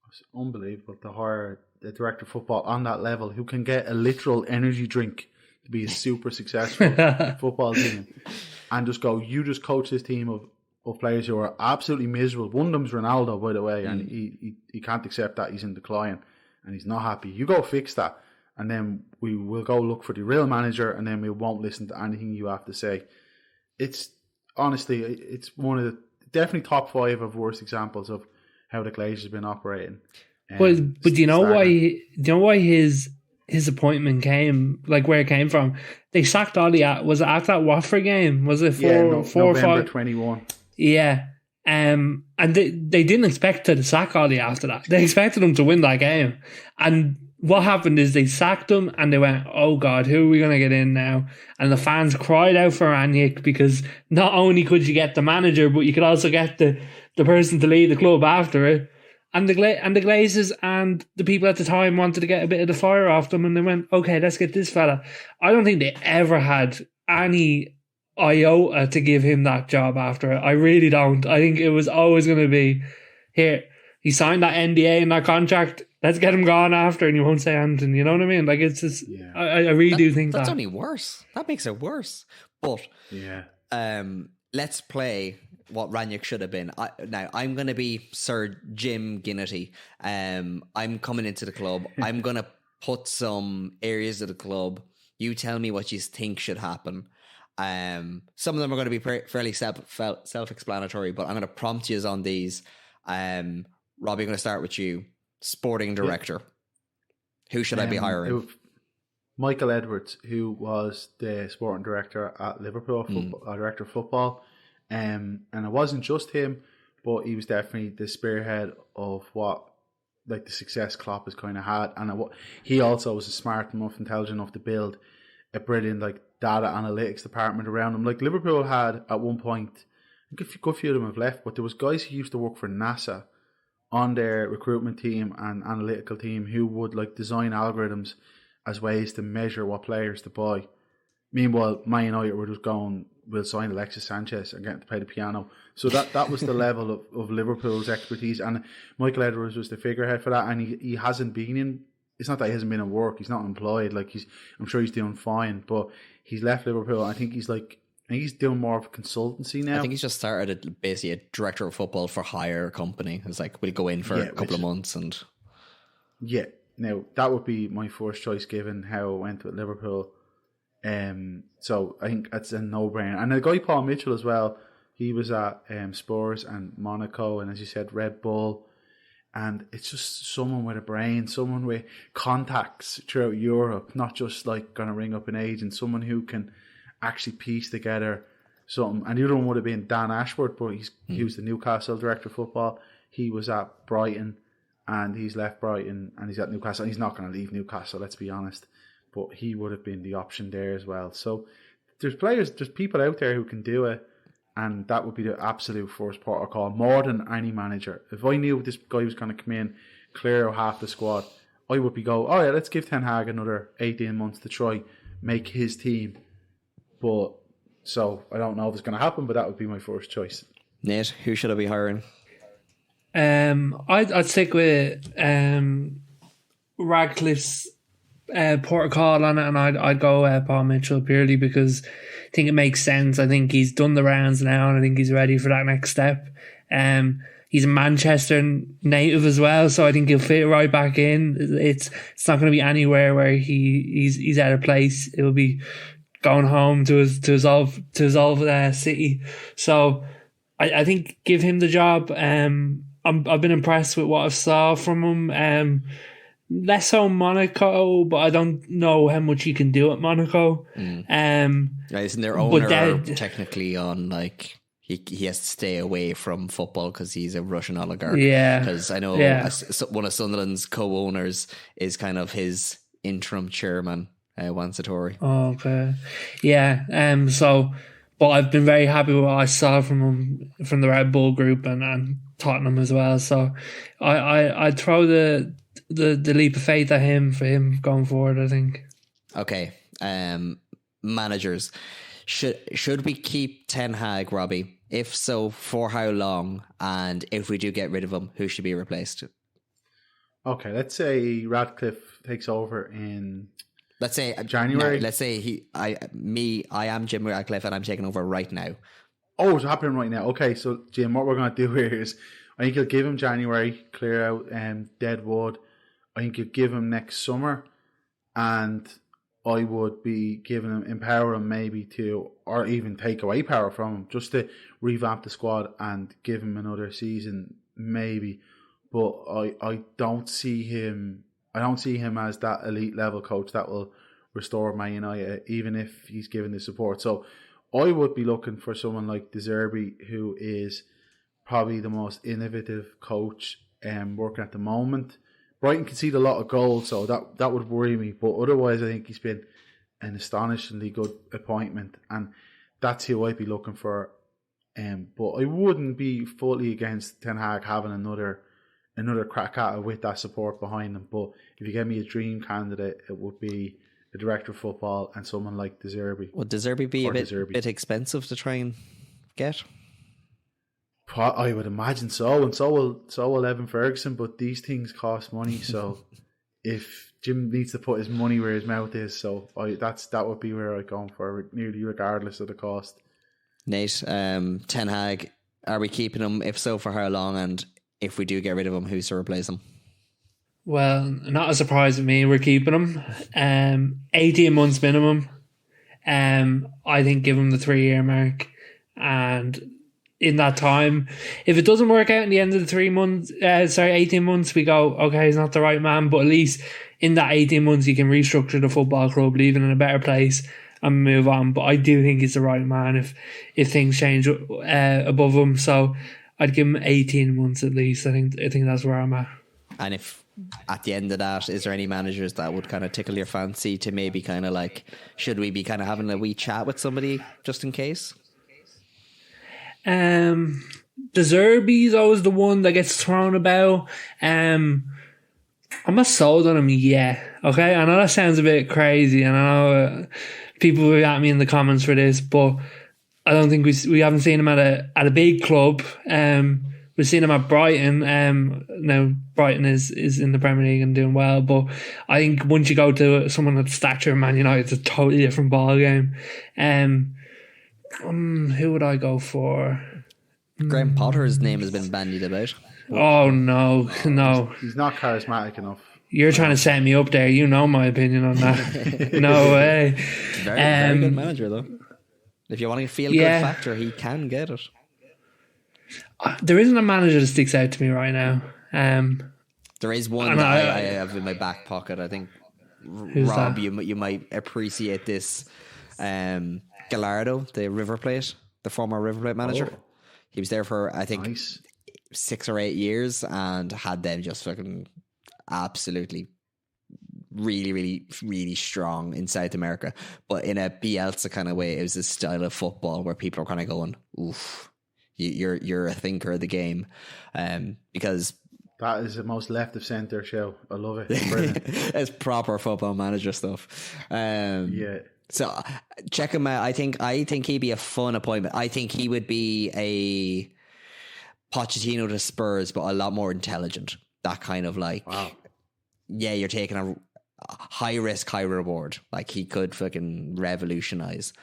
It's unbelievable to hire the director of football on that level, who can get a literal energy drink to be a super successful football team, and just go, you just coach this team of players who are absolutely miserable. One of them's Ronaldo, by the way, and he can't accept that. He's in decline and he's not happy. You go fix that, and then we will go look for the real manager, and then we won't listen to anything you have to say. It's honestly, it's one of the definitely top 5 of worst examples of how the Glazers have been operating. But do you know why? Do you know why his appointment came? Like, where it came from? They sacked Ollie. Was it after that Watford game? Was it four or November 5? 21? Yeah. And they didn't expect to sack Ollie after that. They expected him to win that game. And what happened is they sacked him and they went, oh God, who are we going to get in now? And the fans cried out for Ranić, because not only could you get the manager, but you could also get the person to lead the club after it. And the Glazers and the people at the time wanted to get a bit of the fire off them, and they went, okay, let's get this fella. I don't think they ever had any iota to give him that job after it. I really don't. I think it was always going to be, here, he signed that NDA and that contract, let's get him gone after, and you won't say anything. You know what I mean? Like, it's just, I really do think that's only worse. That makes it worse. But let's play what Ranić should have been. Now, I'm going to be Sir Jim Ginnity. I'm coming into the club. I'm going to put some areas of the club. You tell me what you think should happen. Some of them are going to be fairly self-explanatory, but I'm going to prompt you on these. Robbie, I'm going to start with you. Sporting director. Who should I be hiring? Michael Edwards, who was the sporting director at Liverpool, director of football. And it wasn't just him, but he was definitely the spearhead of what, like, the success Klopp has kind of had. And he also was smart enough, intelligent enough to build a brilliant, like, data analytics department around him. Like, Liverpool had at one point, I think a good few of them have left, but there was guys who used to work for NASA on their recruitment team and analytical team who would, like, design algorithms as ways to measure what players to buy. Meanwhile, Man United were just going, we'll sign Alexis Sanchez and get to play the piano. So that was the level of Liverpool's expertise. And Michael Edwards was the figurehead for that. And he hasn't been in, it's not that he hasn't been in work, he's not employed. Like, I'm sure he's doing fine, but he's left Liverpool. I think he's doing more of a consultancy now. I think he's just started basically a director of football for hire company. It's like, we'll go in for a couple of months and... Yeah. Now, that would be my first choice given how it went with Liverpool. So I think that's a no-brainer. And the guy Paul Mitchell as well, he was at Spurs and Monaco, and as you said, Red Bull. And it's just someone with a brain, someone with contacts throughout Europe, not just like going to ring up an agent, someone who can actually piece together something. And the other one would have been Dan Ashworth, but he was the Newcastle director of football. He was at Brighton, and he's left Brighton, and he's at Newcastle. And he's not going to leave Newcastle, let's be honest. But he would have been the option there as well. So there's people out there who can do it, and that would be the absolute first port of call, more than any manager. If I knew this guy was going to come in, clear out half the squad, I would be oh yeah, let's give Ten Hag another 18 months to try make his team. But so I don't know if it's going to happen, but that would be my first choice. Nate, who should I be hiring? I'd stick with Radcliffe's port of call on it, and I'd go Paul Mitchell purely because I think it makes sense. I think he's done the rounds now, and I think he's ready for that next step. He's a Manchester native as well, so I think he'll fit right back in. It's not going to be anywhere where he's out of place. It will be going home to his old city. So I think give him the job. I've been impressed with what I've saw from him. Less so Monaco, but I don't know how much he can do at Monaco. Isn't their owner technically on like he has to stay away from football because he's a Russian oligarch? Yeah, because I know one of Sunderland's co-owners is kind of his interim chairman, Juan Sartori. Okay, yeah. So, but I've been very happy with what I saw from him from the Red Bull group and Tottenham as well. So, I'd throw the leap of faith at him for him going forward, I think. Okay. Managers. Should we keep Ten Hag, Robbie? If so, for how long? And if we do get rid of him, who should be replaced? Okay, let's say Radcliffe takes over in January. Let's say I am Jim Radcliffe and I'm taking over right now. Oh, it's happening right now. Okay, so Jim, what we're going to do here is I think you'll give him January, clear out dead wood. I think you'll give him next summer, and I would be giving him, empower him maybe to, or even take away power from him, just to revamp the squad and give him another season, maybe. But I don't see him as that elite level coach that will restore Man United, even if he's given the support. So I would be looking for someone like De Zerbi, who is probably the most innovative coach working at the moment. Brighton conceded a lot of goals, so that would worry me. But otherwise, I think he's been an astonishingly good appointment, and that's who I'd be looking for. But I wouldn't be fully against Ten Hag having another crack at it with that support behind him. But if you give me a dream candidate, it would be a director of football and someone like De Zerbi. Would De Zerbi be a bit expensive to try and get? I would imagine so, and so will Evan Ferguson. But these things cost money, so if Jim needs to put his money where his mouth is, so that would be where I'd go for, nearly regardless of the cost. Nate, Ten Hag, are we keeping him? If so, for how long? And if we do get rid of him, who's to replace him? Well, not a surprise to me. We're keeping him. 18 months minimum. I think give him the 3-year mark, and in that time, if it doesn't work out in the end of the 18 months, we go, okay, he's not the right man, but at least in that 18 months you can restructure the football club, leave it in a better place and move on. But I do think he's the right man if things change above him. So I'd give him 18 months at least. I think that's where I'm at. And if at the end of that, is there any managers that would kind of tickle your fancy to maybe kind of like, should we be kind of having a wee chat with somebody just in case? De Zerbi's always the one that gets thrown about. I'm not sold on him yet. Okay, I know that sounds a bit crazy, and I know people will be at me in the comments for this, but I don't think we haven't seen him at a big club. We've seen him at Brighton. Now Brighton is in the Premier League and doing well, but I think once you go to someone of stature, Man United, it's a totally different ball game. Who would I go for? Graham Potter's name has been bandied about. Oh no. He's not charismatic enough. You're trying to set me up there. You know my opinion on that. No way. Very good manager though. If you want to feel good factor, he can get it. There isn't a manager that sticks out to me right now. There is one that I have in my back pocket. I think Rob, you might appreciate this. Gallardo, the River Plate. the former River Plate manager. Oh. He was there for, I think, Nice. 6 or 8 years and had them just fucking absolutely really, really, really strong in South America. But in a Bielsa kind of way, it was a style of football where people are kind of going, oof, you're a thinker of the game. Because that is the most left of centre show. I love it. Brilliant. it's proper football manager stuff. Yeah. So check him out. I think he'd be a fun appointment. I think he would be a Pochettino to Spurs, but a lot more intelligent. That kind of like, Wow. Yeah, you're taking a high risk, high reward. Like he could fucking revolutionize,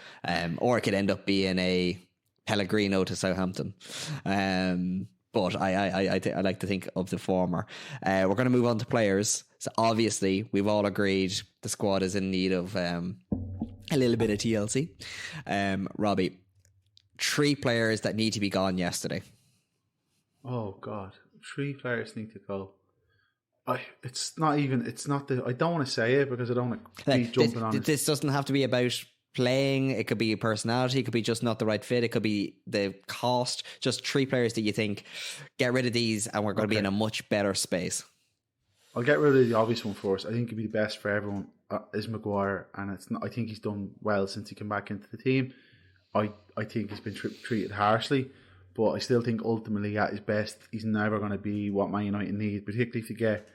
or it could end up being a Pellegrino to Southampton. But I like to think of the former. We're going to move on to players. So obviously, we've all agreed the squad is in need of a little bit of TLC. Robbie, 3 players that need to be gone yesterday. Oh God, 3 players need to go. I don't want to say it because I don't want to be jumping on it. This doesn't have to be about playing. It could be a personality. It could be just not the right fit. It could be the cost. Just 3 players that you think, get rid of these and we're going to be in a much better space. I'll get rid of the obvious one first. I think it'd be the best for everyone is Maguire, and it's not. I think he's done well since he came back into the team. I think he's been treated harshly, but I still think ultimately at his best, he's never going to be what Man United need, particularly if you get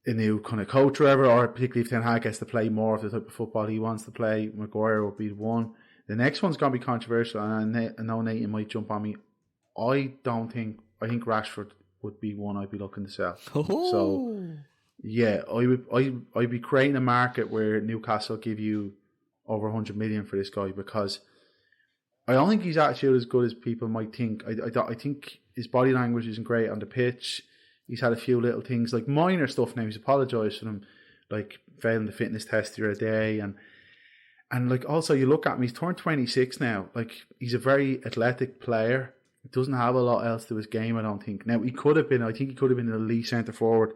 a new kind of coach or whatever, or particularly if Ten Hag gets to play more of the type of football he wants to play. Maguire will be the one. The next one's going to be controversial, and I know Nathan might jump on me. I think Rashford would be one I'd be looking to sell. Oh. So yeah, I'd be creating a market where Newcastle give you over 100 million for this guy, because I don't think his attitude is as good as people might think. I think his body language isn't great on the pitch. He's had a few little things, like minor stuff now. He's apologised for them, like failing the fitness test the other day. And like also you look at him, he's turned 26 now. Like he's a very athletic player. He doesn't have a lot else to his game, I don't think. Now, I think he could have been an elite centre-forward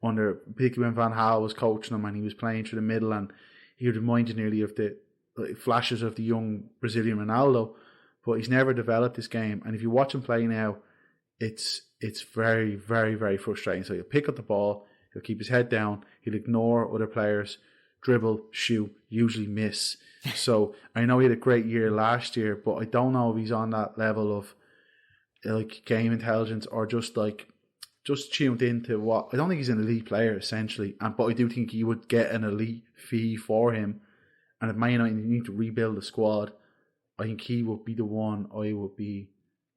under, particularly when Van Gaal was coaching him and he was playing through the middle, and he would remind you nearly of the flashes of the young Brazilian Ronaldo. But he's never developed this game. And if you watch him play now, it's very, very, very frustrating. So he'll pick up the ball, he'll keep his head down, he'll ignore other players, dribble, shoot, usually miss. So I know he had a great year last year, but I don't know if he's on that level of like game intelligence or just tuned into what. I don't think he's an elite player essentially, but I do think you would get an elite fee for him. And if Man United need to rebuild the squad, I think he would be the one.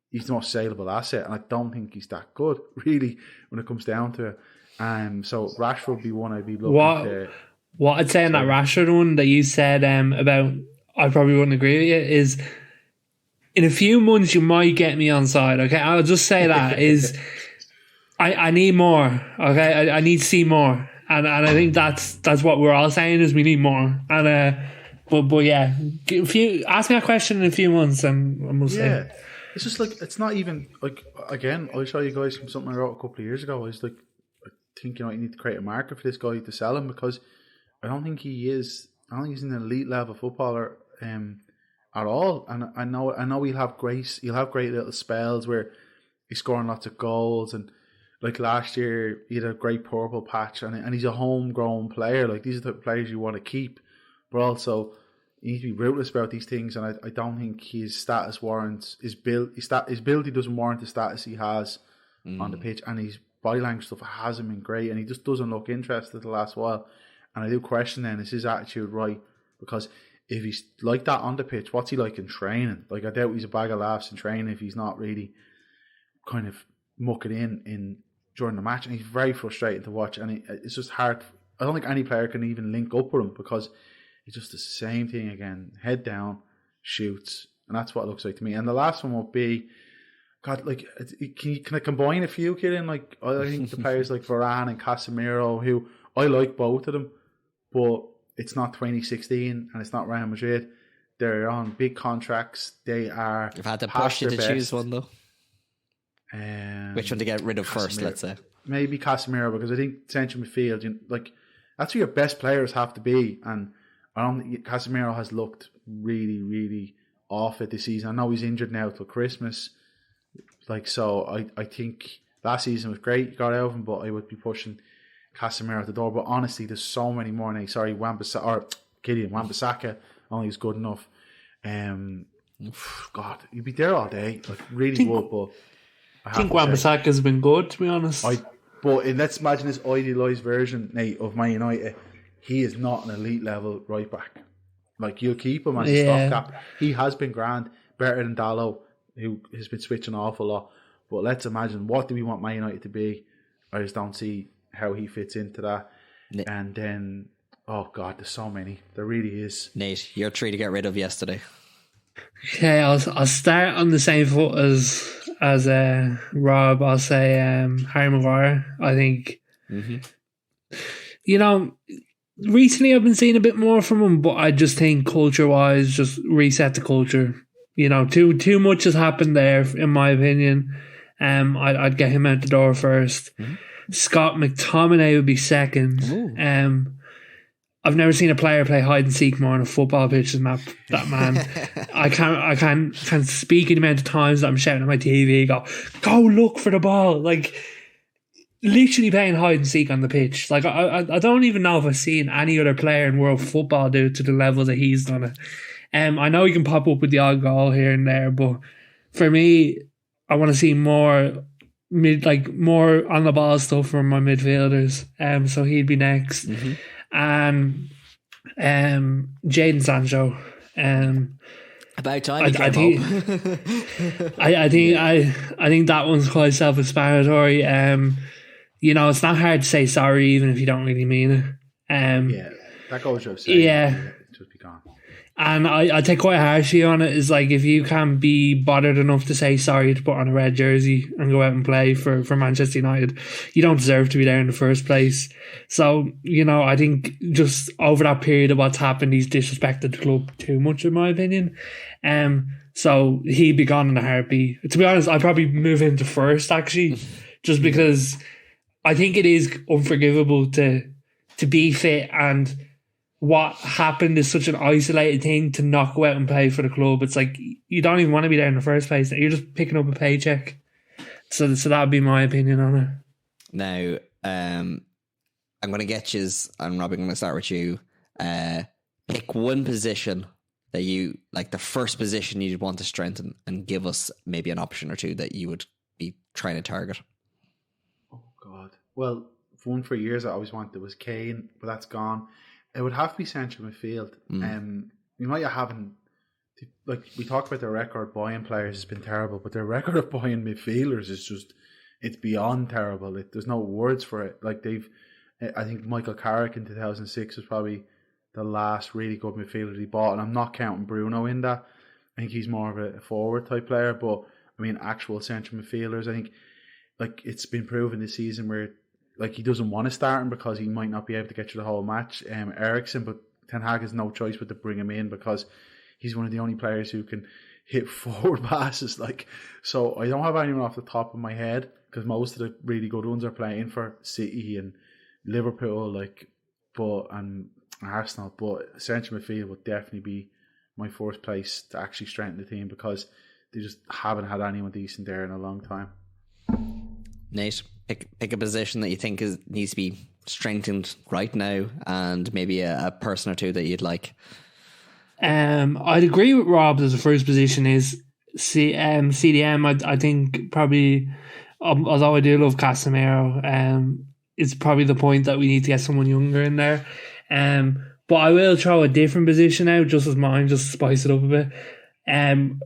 He's the most saleable asset, and I don't think he's that good, really, when it comes down to it. So Rashford would be one I'd be looking to. What I'd say on that Rashford one that you said about, I probably wouldn't agree with you, is in a few months you might get me on side, okay? I'll just say that, is I need more, okay? I need to see more. And I think that's what we're all saying, is we need more. And but yeah, ask me a question in a few months and we'll see. Yeah. It's just like, it's not even, like, again, I'll show you guys from something I wrote a couple of years ago. I was like, I think, you need to create a market for this guy to sell him, because I don't think he's an elite level footballer at all. And I know he'll have great little spells where he's scoring lots of goals, and like last year he had a great purple patch, and he's a homegrown player. Like, these are the type of players you want to keep, but also you need to be ruthless about these things, and I don't think his status warrants his ability doesn't warrant the status he has on the pitch, and his body language stuff hasn't been great, and he just doesn't look interested the last while. And I do question then, is his attitude right? Because if he's like that on the pitch, what's he like in training? Like, I doubt he's a bag of laughs in training if he's not really kind of mucking in during the match, and he's very frustrating to watch, and it's just hard. I don't think any player can even link up with him, because it's just the same thing again. Head down, shoots, and that's what it looks like to me. And the last one will be, God, like, can I combine a few, Kieran? Like, I think the players like Varane and Casemiro, who I like both of them, but it's not 2016 and it's not Real Madrid. They're on big contracts. They are. You've had to push you to choose one, though. Which one to get rid of Casemiro. first, let's say? Maybe Casemiro, because I think central midfield, like, that's where your best players have to be, and I don't think Casemiro has looked really, really off it this season. I know he's injured now till Christmas. Like, so I think last season was great. You got out of him, but I would be pushing Casemiro out the door. But honestly, there's so many more now. Sorry, Wan-Bissaka only is good enough. God, you'd be there all day. Like, really would, but I think Wan-Bissaka has been good, to be honest. But let's imagine this idealised version, Nate, of Man United. He is not an elite level right back. Like, you'll keep him as a stopgap. He has been grand, better than Dalot, who has been switching an awful lot. But let's imagine, what do we want Man United to be? I just don't see how he fits into that. And then, oh God, there's so many. There really is. Nate, you're 3 to get rid of yesterday. Okay, I'll start on the same foot as Rob. I'll say Harry Maguire. I think, recently I've been seeing a bit more from him, but I just think culture-wise, just reset the culture. Too much has happened there, in my opinion. I'd get him out the door first. Scott McTominay would be second. I've never seen a player play hide and seek more on a football pitch than that man. I can't speak the amount of times that I'm shouting at my TV, go look for the ball. Like, literally playing hide and seek on the pitch. Like, I don't even know if I've seen any other player in world football do it to the level that he's done it. I know he can pop up with the odd goal here and there, but for me, I want to see more on the ball stuff from my midfielders. So he'd be next. And Jadon Sancho. About time he came up. I think that one's quite self-explanatory. It's not hard to say sorry even if you don't really mean it. That goes without saying. Just be gone. And I take quite harshly on it. Is like, if you can't be bothered enough to say sorry to put on a red jersey and go out and play for Manchester United, you don't deserve to be there in the first place. So, I think just over that period of what's happened, he's disrespected the club too much, in my opinion. So he'd be gone in a heartbeat. To be honest, I'd probably move him to first, actually, just because I think it is unforgivable to be fit, and what happened is such an isolated thing to not go out and play for the club. It's like, you don't even want to be there in the first place. You're just picking up a paycheck. So that would be my opinion on it. Now, I'm going to get you, and Rob, I'm going to start with you. Pick one position that you, like the first position you'd want to strengthen, and give us maybe an option or two that you would be trying to target. Oh, God. Well, one for years I always wanted was Kane, but that's gone. It would have to be central midfield. We might haven't, like, we talked about their record buying players has been terrible, but their record of buying midfielders is just, it's beyond terrible. There's no words for it. Like, I think Michael Carrick in 2006 was probably the last really good midfielder he bought, and I'm not counting Bruno in that. I think he's more of a forward type player, but I mean, actual central midfielders, I think, like, it's been proven this season where, like, he doesn't want to start him because he might not be able to get through the whole match. Eriksen, but Ten Hag has no choice but to bring him in because he's one of the only players who can hit forward passes. Like, so I don't have anyone off the top of my head because most of the really good ones are playing for City and Liverpool, and Arsenal. But central midfield would definitely be my first place to actually strengthen the team because they just haven't had anyone decent there in a long time. Nate, pick a position that you think needs to be strengthened right now, and maybe a person or two that you'd like. I'd agree with Rob that the first position is CDM. I think probably, although I do love Casemiro, it's probably the point that we need to get someone younger in there. But I will throw a different position out just as mine, just to spice it up a bit.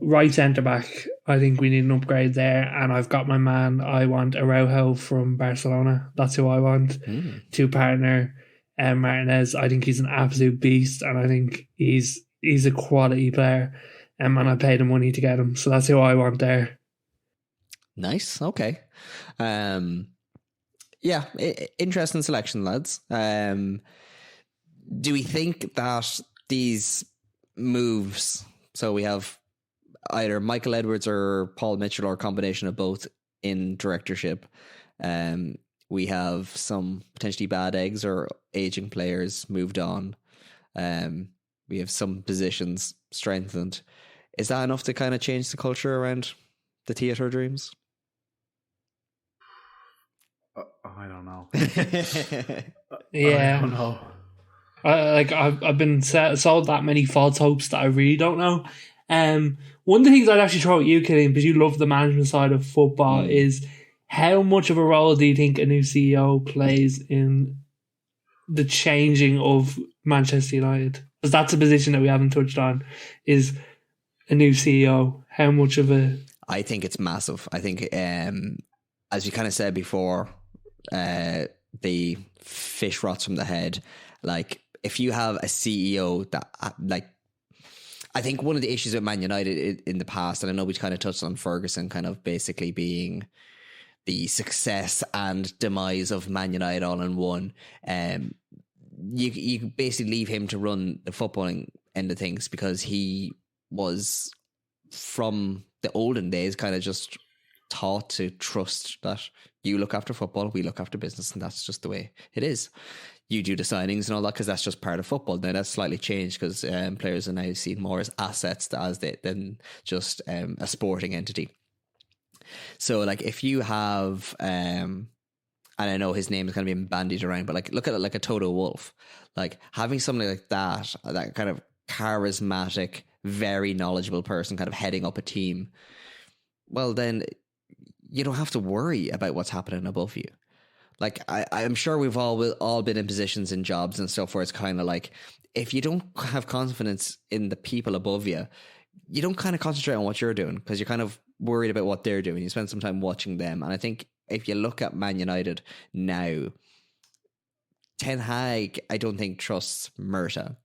Right centre back, I think we need an upgrade there, and I've got my man. I want Araujo from Barcelona. That's who I want to partner Martinez. I think he's an absolute beast, and I think he's a quality player, and I paid the money to get him, so that's who I want there. Nice, okay. Interesting selection, lads. Do we think that these moves, so we have either Michael Edwards or Paul Mitchell or a combination of both in directorship, we have some potentially bad eggs or aging players moved on, we have some positions strengthened, Is that enough to kind of change the culture around the theatre dreams? I don't know. Yeah. I don't know. I've been sold that many false hopes that I really don't know. One of the things I'd actually throw at you, Killian, because you love the management side of football, is how much of a role do you think a new CEO plays in the changing of Manchester United? Because that's a position that we haven't touched on, is a new CEO. How much of a... I think it's massive. I think, as you kind of said before, the fish rots from the head. Like, if you have a CEO that, like, I think one of the issues with Man United in the past, and I know we kind of touched on Ferguson kind of basically being the success and demise of Man United all in one. You basically leave him to run the footballing end of things, because he was, from the olden days, kind of just taught to trust that you look after football, we look after business, and that's just the way it is. You do the signings and all that, because that's just part of football. Now that's slightly changed, because players are now seen more as assets than just a sporting entity. So, like, if you have, and I know his name is going to be bandied around, but like, look at it like a Toto Wolff, like having somebody like that kind of charismatic, very knowledgeable person kind of heading up a team. Well, then you don't have to worry about what's happening above you. Like, I'm sure we've all been in positions in jobs and stuff where it's kind of like, if you don't have confidence in the people above you, you don't kind of concentrate on what you're doing, because you're kind of worried about what they're doing. You spend some time watching them. And I think if you look at Man United now, Ten Hag, I don't think trusts Murta.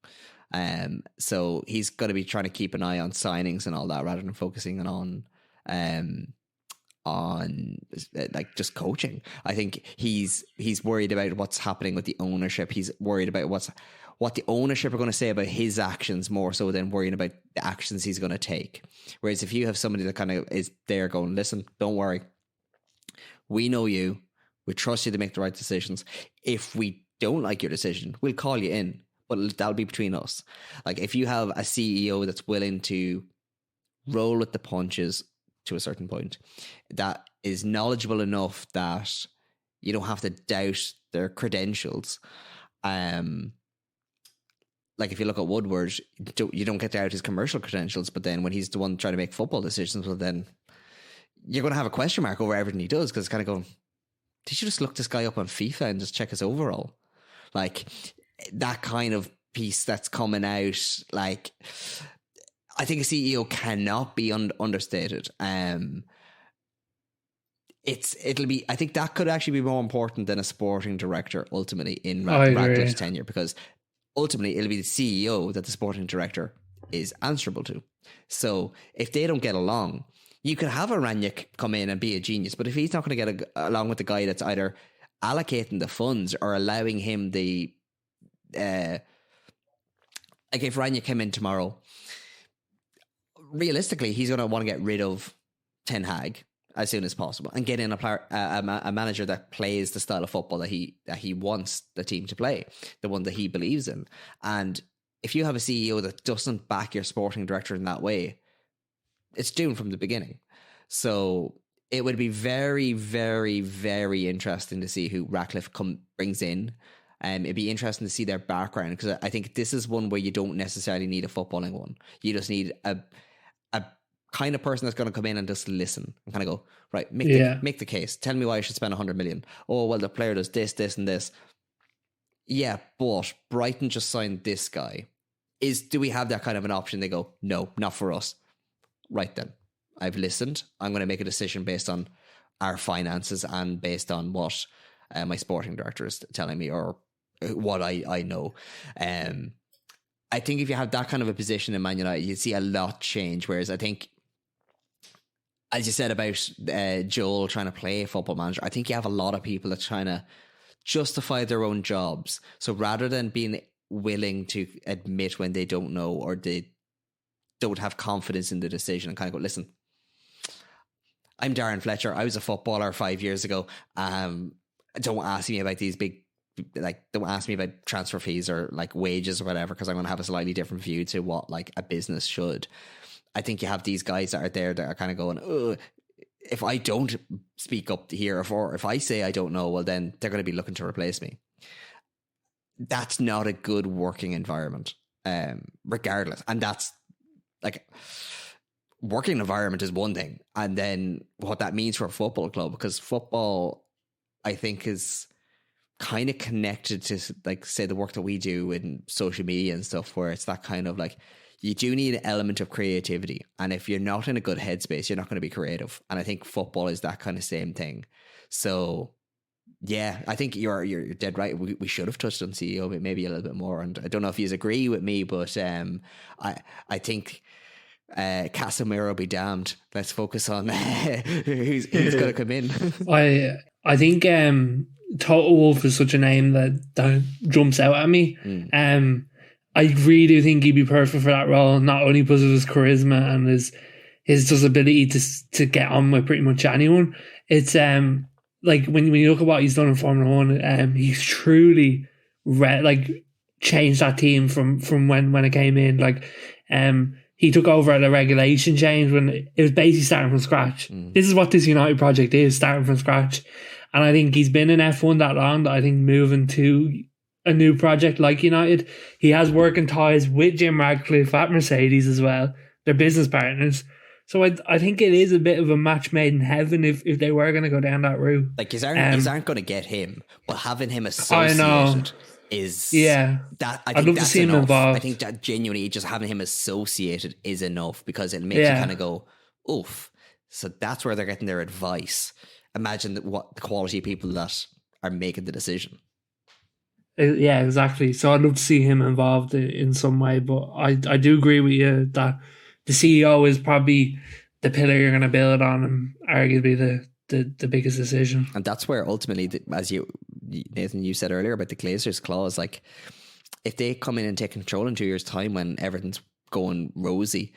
So he's got to be trying to keep an eye on signings and all that, rather than focusing on like just coaching. I think he's worried about what's happening with the ownership. He's worried about what the ownership are going to say about his actions, more so than worrying about the actions he's going to take. Whereas if you have somebody that kind of is there going, listen, don't worry, we know you, we trust you to make the right decisions. If we don't like your decision, we'll call you in, but that'll be between us. Like, if you have a CEO that's willing to roll with the punches to a certain point, that is knowledgeable enough that you don't have to doubt their credentials. Like, if you look at Woodward, you don't get to doubt his commercial credentials, but then when he's the one trying to make football decisions, well, then you're going to have a question mark over everything he does, because it's kind of going, did you just look this guy up on FIFA and just check his overall? Like, that kind of piece that's coming out, like, I think a CEO cannot be understated. I think that could actually be more important than a sporting director ultimately in Radcliffe's tenure, because ultimately it'll be the CEO that the sporting director is answerable to. So if they don't get along, you could have a Ranić come in and be a genius, but if he's not going to get along with the guy that's either allocating the funds or allowing him the like, if Ranić came in tomorrow, realistically he's going to want to get rid of Ten Hag as soon as possible and get in a manager that plays the style of football that he wants the team to play, the one that he believes in. And if you have a CEO that doesn't back your sporting director in that way, it's doomed from the beginning. So it would be very, very, very interesting to see who Ratcliffe brings in. It'd be interesting to see their background, because I think this is one where you don't necessarily need a footballing one. You just need a kind of person that's going to come in and just listen and kind of go, right, make the case. Tell me why I should spend 100 million. Oh, well, the player does this, this, and this. Yeah, but Brighton just signed this guy. Do we have that kind of an option? They go, no, not for us. Right then, I've listened. I'm going to make a decision based on our finances and based on what my sporting director is telling me, or what I know. I think if you have that kind of a position in Man United, you see a lot change. Whereas I think, as you said about Joel trying to play football manager, I think you have a lot of people that's trying to justify their own jobs. So rather than being willing to admit when they don't know, or they don't have confidence in the decision, and kind of go, listen, I'm Darren Fletcher. I was a footballer 5 years ago. Don't ask me about these big, like, don't ask me about transfer fees or like wages or whatever, because I'm going to have a slightly different view to what like a business should. I think you have these guys that are there that are kind of going, ugh, if I don't speak up here, or if I say I don't know, well, then they're going to be looking to replace me. That's not a good working environment, regardless. And that's like, working environment is one thing. And then what that means for a football club, because football, I think, is kind of connected to, like, say, the work that we do in social media and stuff, where it's that kind of like, you do need an element of creativity. And if you're not in a good headspace, you're not going to be creative. And I think football is that kind of same thing. So yeah, I think you're dead right. We should have touched on CEO maybe a little bit more. And I don't know if you agree with me, but I think Casemiro be damned. Let's focus on who's going to come in. I think Total Wolf is such a name that jumps out at me. I really do think he'd be perfect for that role, not only because of his charisma and his just ability to get on with pretty much anyone. It's like when you look at what he's done in Formula One, he's truly changed that team from when it came in. Like he took over at a regulation change when it was basically starting from scratch. This is what this United project is, starting from scratch. And I think he's been in F1 that long that I think moving to a new project like United, he has working ties with Jim Radcliffe at Mercedes as well. They're business partners. So I think it is a bit of a match made in heaven if they were going to go down that route. Like, you aren't going to get him, but having him associated is... Yeah. I'd love to see him involved. I think that genuinely just having him associated is enough, because it makes you kind of go, oof. So that's where they're getting their advice. Imagine what the quality of people that are making the decision. Yeah, exactly. So I'd love to see him involved in some way, but I do agree with you that the CEO is probably the pillar you're going to build on, and arguably the biggest decision. And that's where ultimately, as Nathan, you said earlier about the Glazers clause, like, if they come in and take control in 2 years' time when everything's going rosy,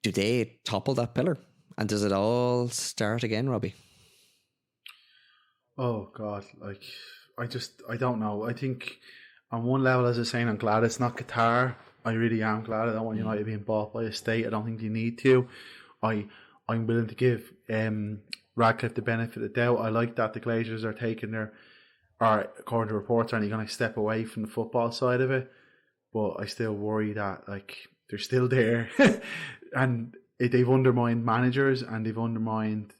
do they topple that pillar? And does it all start again, Robbie? Oh God, like, I don't know. I think on one level, as I was saying, I'm glad it's not Qatar. I really am glad. I don't want United being bought by a state. I don't think you need to. I'm willing to give Radcliffe the benefit of the doubt. I like that the Glazers are taking according to reports, are going to step away from the football side of it. But I still worry that, like, they're still there. And they've undermined managers and they've undermined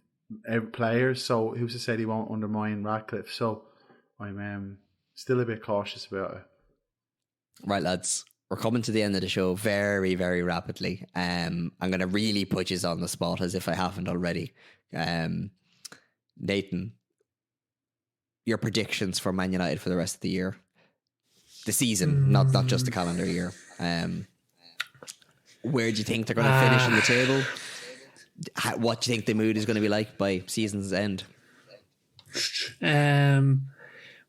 players. So who's to say they won't undermine Radcliffe? So I'm still a bit cautious about it. Right, lads, we're coming to the end of the show very, very rapidly. I'm going to really put you on the spot as if I haven't already. Nathan, your predictions for Man United for the rest of the year, the season, not just the calendar year. Where do you think they're going to finish on the table? What do you think the mood is going to be like by season's end?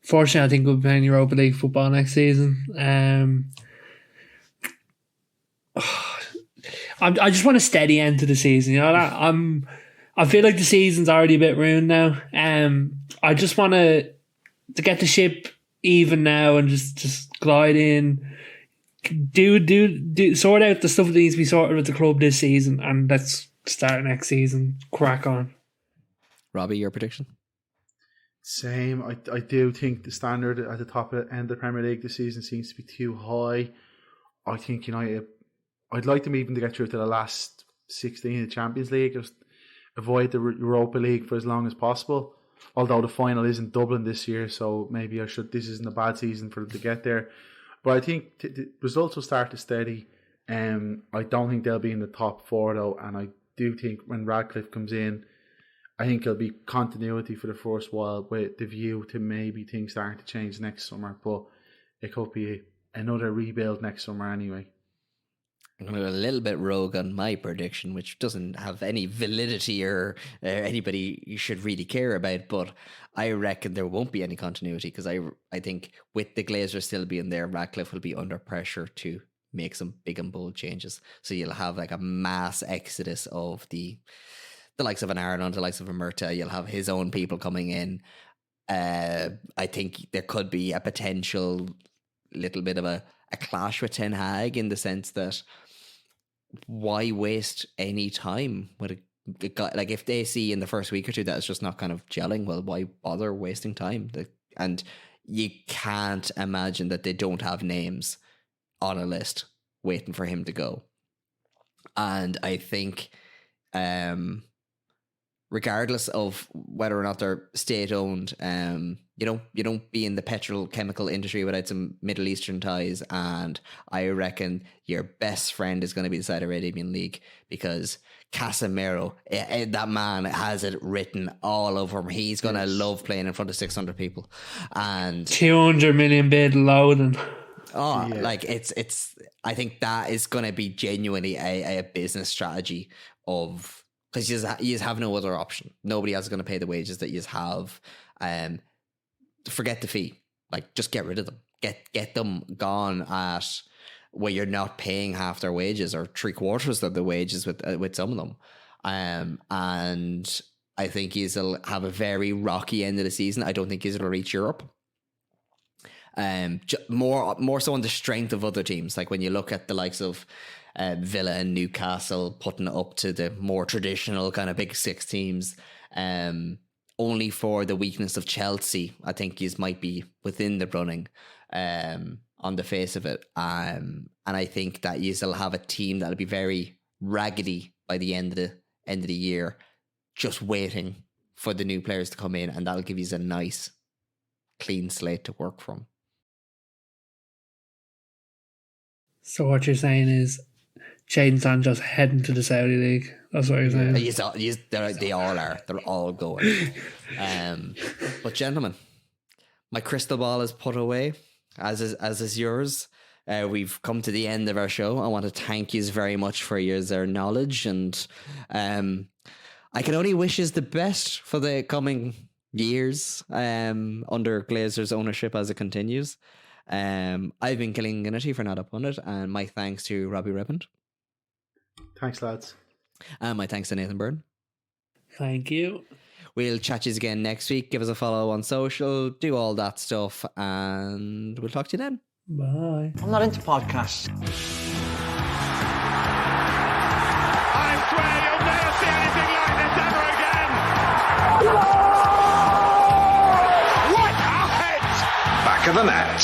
Fortunately, I think we'll be playing Europa League football next season. I just want a steady end to the season. You know, I feel like the season's already a bit ruined now. I just want to get the ship even now and just glide in. Do sort out the stuff that needs to be sorted with the club this season, and let's start next season. Crack on. Robbie, your prediction? Same. I do think the standard at the top end of the Premier League this season seems to be too high. I think United, I'd like them even to get through to the last 16 of the Champions League, just avoid the Europa League for as long as possible. Although the final is in Dublin this year, so maybe this isn't a bad season for them to get there. But I think the results will start to steady. I don't think they'll be in the top four though, and I do think when Radcliffe comes in, I think it'll be continuity for the first while with the view to maybe things starting to change next summer. But it could be another rebuild next summer anyway. I'm going to go a little bit rogue on my prediction, which doesn't have any validity or anybody you should really care about, but I reckon there won't be any continuity because I think with the Glazers still being there, Radcliffe will be under pressure to make some big and bold changes. So you'll have like a mass exodus of the likes of an Ireland, the likes of a Murta. You'll have his own people coming in. I think there could be a potential little bit of a clash with Ten Hag in the sense that why waste any time with a guy? Like, if they see in the first week or two that it's just not kind of gelling, well, why bother wasting time? And you can't imagine that they don't have names on a list waiting for him to go. And I think, regardless of whether or not they're state-owned, you don't be in the petrochemical industry without some Middle Eastern ties. And I reckon your best friend is going to be the Saudi Arabian League, because Casemiro, that man has it written all over him. He's going to love playing in front of 600 people. And 200 million bid loading. Like it's. I think that is going to be genuinely a business strategy of, because you have no other option. Nobody else is going to pay the wages that you have. Forget the fee. Like, just get rid of them. Get them gone at where you're not paying half their wages or 3/4 of the wages with some of them. And I think he'll have a very rocky end of the season. I don't think he'll reach Europe. More so on the strength of other teams. Like, when you look at the likes of Villa and Newcastle putting it up to the more traditional kind of big six teams, only for the weakness of Chelsea, I think you might be within the running on the face of it. And I think that you still have a team that'll be very raggedy by the end of the year, just waiting for the new players to come in, and that'll give you a nice clean slate to work from. So what you're saying is Jadon Sancho's heading to the Saudi League. That's what you're saying. They all are. They're all going. But gentlemen, my crystal ball is put away, as is yours. We've come to the end of our show. I want to thank you very much for your knowledge, and I can only wish you the best for the coming years under Glazer's ownership as it continues. I've been Killing Unity for Not Up On It, and my thanks to Robbie Redmond. Thanks, lads. And my thanks to Nathan Byrne. Thank you. We'll chat to you again next week. Give us a follow on social, do all that stuff, and we'll talk to you then. Bye. I'm not into podcasts. I swear you'll never see anything like this ever again. What a hit! Back of the net.